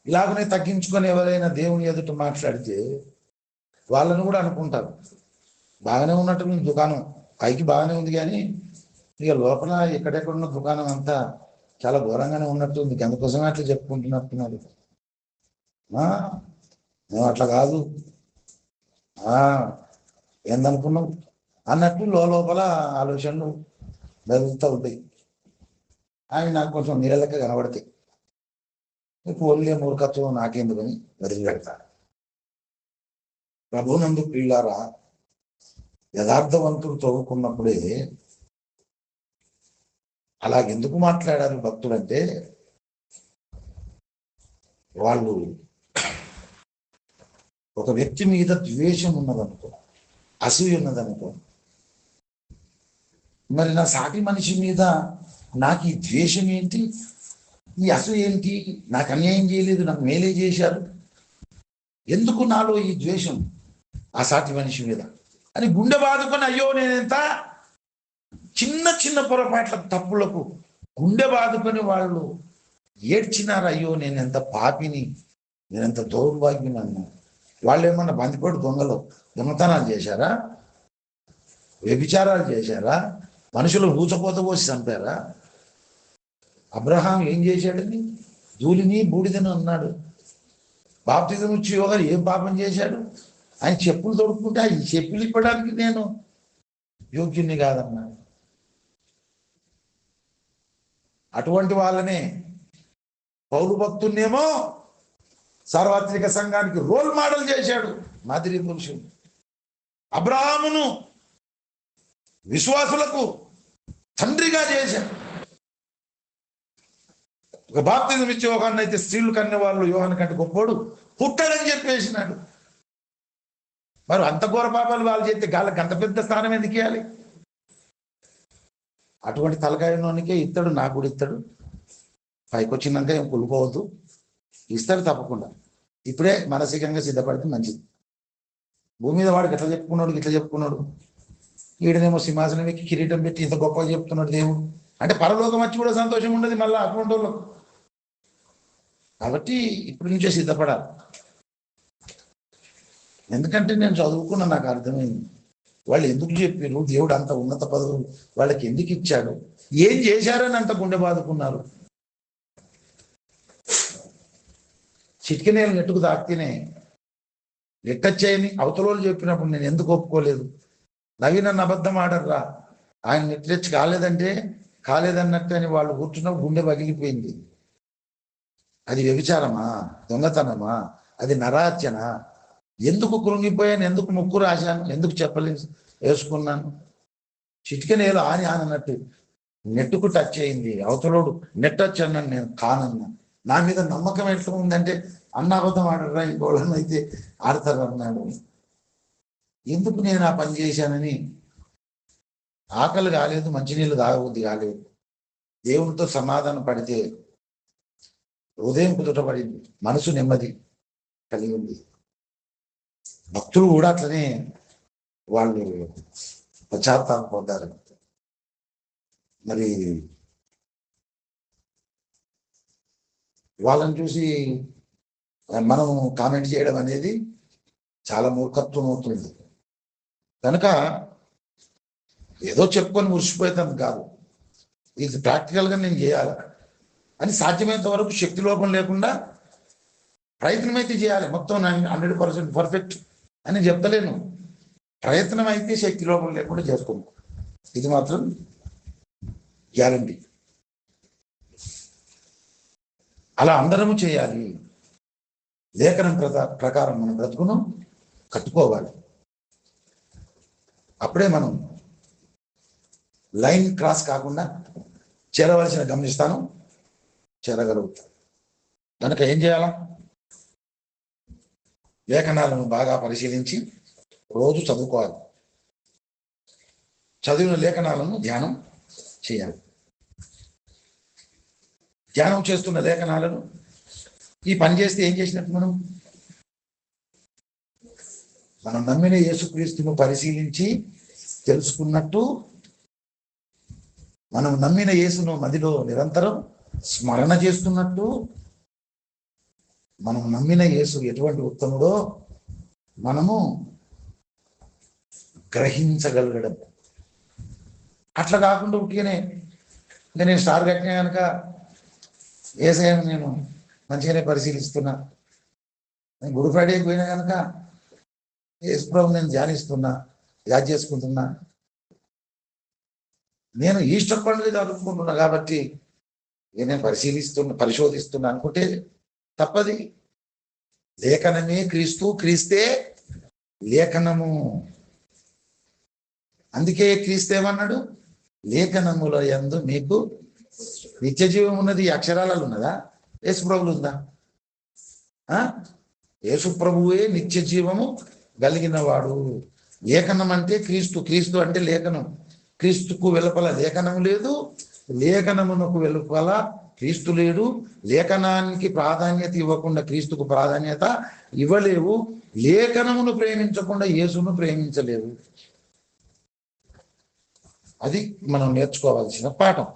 ఇలాగనే తగ్గించుకొని ఎవరైనా దేవుని ఎదుట మాట్లాడితే వాళ్ళను కూడా అనుకుంటారు బాగానే ఉన్నట్టు దుకాణం పైకి బాగానే ఉంది, కానీ ఇక లోపల ఎక్కడెక్కడున్న దుకాణం అంతా చాలా ఘోరంగానే ఉన్నట్టుంది, అందుకోసమే అట్లా చెప్పుకుంటున్నట్టున్నారు. మేము అట్లా కాదు ఏందనుకున్నావు అన్నట్టు లోపల ఆలోచనలు జరుగుతూ ఉంటాయి. అవి నాకు కొంచెం నీళ్ళక కనబడతాయి. పోలియే మూర్ఖత్వం నాకెందుకని వదిలిపెడతాను. ప్రభునందు ప్రియులారా, యథార్థవంతుడు తవ్వుకున్నప్పుడే అలాగెందుకు మాట్లాడారు భక్తుడంటే, వాళ్ళు ఒక వ్యక్తి మీద ద్వేషం ఉన్నదనుకో, అసూయ ఉన్నదనుకో, మరి నా సాటి మనిషి మీద నాకు ఈ ద్వేషం ఏంటి, ఈ అసూయ ఏంటి, నాకు అన్యాయం చేయలేదు, నాకు మేలే చేశారు, ఎందుకు నాలో ఈ ద్వేషం ఆ సాటి మనిషి మీద అని గుండె బాదుకొని, అయ్యో నేనెంత చిన్న పొరపాట్ల తప్పులకు గుండె బాదుకొని వాళ్ళు ఏడ్చినారు, అయ్యో నేనెంత పాపిని, నేనెంత దౌర్భాగ్యం అన్నా. వాళ్ళు ఏమన్నా బందిపోటు దొంగతనాలు చేశారా, వ్యభిచారాలు చేశారా, మనుషులు ఊచపోత పోసి చంపారా? అబ్రహాం ఏం చేశాడని ధూళిని బూడిదని అన్నాడు. బాప్తిజం ఇచ్చి యోగారు ఏం పాపం చేశాడు? ఆయన చెప్పులు తొడుక్కుంటే ఆ చెప్పులు ఇప్పడానికి నేను యోగ్యుని కాదన్నాడు. అటువంటి వాళ్ళనే పౌలు భక్తున్నేమో సార్వత్రిక సంఘానికి రోల్ మోడల్ చేశాడు, మాదిరి పురుషుడు. అబ్రహామును విశ్వాసులకు తండ్రిగా చేశాడు. ఒక బాప్తిజం ఇచ్చే యోహాన్ని అయితే స్త్రీలు కన్నే వాళ్ళు యోహాన్ కంటే గొప్పోడు పుట్టాడని చెప్పేసినాడు. మరి అంత ఘోర పాపాలు వాళ్ళు చేస్తే గాళ్ళకి అంత పెద్ద స్థానం ఎందుకు ఇవ్వాలి? అటువంటి తలకాయలోనికే ఇస్తాడు, నాకు కూడా ఇస్తాడు. పైకి వచ్చినాక ఏం కులుకోవద్దు, ఇస్తాడు తప్పకుండా. ఇప్పుడే మానసికంగా సిద్ధపడితే మంచిది. భూమి మీద వాడికి ఎట్లా చెప్పుకున్నాడు, ఈడనేమో సింహాసనం ఎక్కి కిరీటం పెట్టి ఇంత గొప్పగా చెప్తున్నాడు దేవుడు అంటే, పరలోకం వచ్చి కూడా సంతోషం ఉండదు మళ్ళీ అటువంటి వాళ్ళకు. కాబట్టి ఇప్పటి నుంచే సిద్ధపడాలి. ఎందుకంటే నేను చదువుకున్నా, నాకు అర్థమైంది వాళ్ళు ఎందుకు చెప్పారు, దేవుడు అంత ఉన్నత పదవులు వాళ్ళకి ఎందుకు ఇచ్చాడు, ఏం చేశారని అంత గుండె బాదుకున్నారు. చిటికెనేలు నెట్టుకు తాకితేనే నెట్టచ్చాయని అవతలోళ్ళు చెప్పినప్పుడు నేను ఎందుకు ఒప్పుకోలేదు? నవీన అబద్ధం ఆడర్రా, ఆయన నెట్టెచ్చి కాలేదన్నట్టు అని వాళ్ళు కూర్చున్నప్పుడు గుండె పగిలిపోయింది. అది వ్యభిచారమా, దొంగతనమా, అది నరార్చన? ఎందుకు కృంగిపోయాను, ఎందుకు ముక్కు రాశాను, ఎందుకు చెప్పలేదు వేసుకున్నాను? చిటికెనేలు ఆనన్నట్టు నెట్టుకు టచ్ అయింది, అవతలోడు నెట్టచ్చు అన్నాను, నేను కానన్నా. నా మీద నమ్మకం ఎట్లా ఉందంటే, అన్న అబద్ధం ఆడరా, ఇంకోళ్ళని అయితే ఆడతారు అన్నాడు. ఎందుకు నేను ఆ పని చేశానని ఆకలి కాలేదు, మంచినీళ్ళు తాగబుద్ధి కాలేదు. దేవునితో సమాధానం పడితే హృదయం కుదుటపడింది, మనసు నెమ్మది కలిగి ఉంది. భక్తులు కూడా అట్లనే వాళ్ళు పశ్చాత్తాపం పొందారు. మరి వాళ్ళని చూసి మనం కామెంట్ చేయడం అనేది చాలా మూర్ఖత్వం అవుతుంది. కనుక ఏదో చెప్పుకొని మురిసిపోయేదాన్ని కాదు, ఇది ప్రాక్టికల్గా నేను చేయాలి అని సాధ్యమైనంత వరకు శక్తి లోపం లేకుండా ప్రయత్నం అయితే చేయాలి. మొత్తం 100% పర్ఫెక్ట్ అని చెప్తలేను, ప్రయత్నం అయితే శక్తి లోపం లేకుండా చేసుకోము, ఇది మాత్రం గ్యారంటీ. అలా అందరము చేయాలి. లేఖనం ప్రకారం మనం బ్రతుకును కట్టుకోవాలి. అప్పుడే మనం లైన్ క్రాస్ కాకుండా చేరవలసిన గమనిస్తాను చేరగలుగుతాం. కనుక ఏం చేయాలా? లేఖనాలను బాగా పరిశీలించి రోజు చదువుకోవాలి. చదివిన లేఖనాలను ధ్యానం చేయాలి. ధ్యానం చేస్తున్న లేఖనాలను ఈ పని చేస్తే ఏం చేసినట్టు? మనం మనం నమ్మిన యేసుక్రీస్తును పరిశీలించి తెలుసుకున్నట్టు, మనం నమ్మిన యేసును మదిలో నిరంతరం స్మరణ చేస్తున్నట్టు, మనం నమ్మిన యేసు ఎటువంటి ఉత్తముడో మనము గ్రహించగలగడం. అట్లా కాకుండా ఉట్టిగానే నేను స్టార్ కట్టినా కనుక యేసయ్యను నేను మంచిగానే పరిశీలిస్తున్నా, నేను గుడ్ ఫ్రైడేకి పోయినా కనుక యేసు ప్రభువుని నేను ధ్యానిస్తున్నా, యాద్ చేసుకుంటున్నా, నేను ఈస్టర్ పండుగ జరుపుకుంటున్నా కాబట్టి నేను పరిశోధిస్తున్నా అనుకుంటే తప్పది. లేఖనమే క్రీస్తు, క్రీస్తే లేఖనము. అందుకే క్రీస్తు ఏమన్నాడు? లేఖనముల యందు మీకు నిత్య జీవం ఉన్నది. అక్షరాలలో ఉన్నదా? యేసు ప్రభువులు ఉందా? యేసు ప్రభువే నిత్య జీవము కలిగిన వాడు. లేఖనం అంటే క్రీస్తు, క్రీస్తు అంటే లేఖనం. క్రీస్తుకు వెలుపల లేఖనం లేదు, లేఖనమునకు వెలుపల క్రీస్తు లేడు. లేఖనానికి ప్రాధాన్యత ఇవ్వకుండా క్రీస్తుకు ప్రాధాన్యత ఇవ్వలేవు. లేఖనమును ప్రేమించకుండా యేసును ప్రేమించలేవు. అది మనం నేర్చుకోవాల్సిన పాఠం.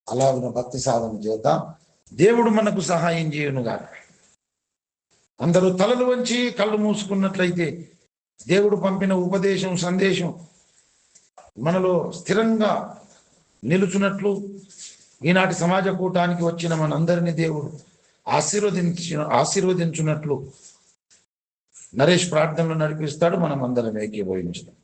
అలాగున భక్తి సాధన చేద్దాం. దేవుడు మనకు సహాయం చేయునుగా. అందరూ తలలు వంచి కళ్ళు మూసుకున్నట్లయితే దేవుడు పంపిన ఉపదేశం, సందేశం మనలో స్థిరంగా నిలుచున్నట్లు, ఈనాటి సమాజ కూటానికి వచ్చిన మనందరినీ దేవుడు ఆశీర్వదించున్నట్లు నరేష్ ప్రార్థనలు నడిపిస్తాడు. మనం అందరం ఏకీభవించుదాం.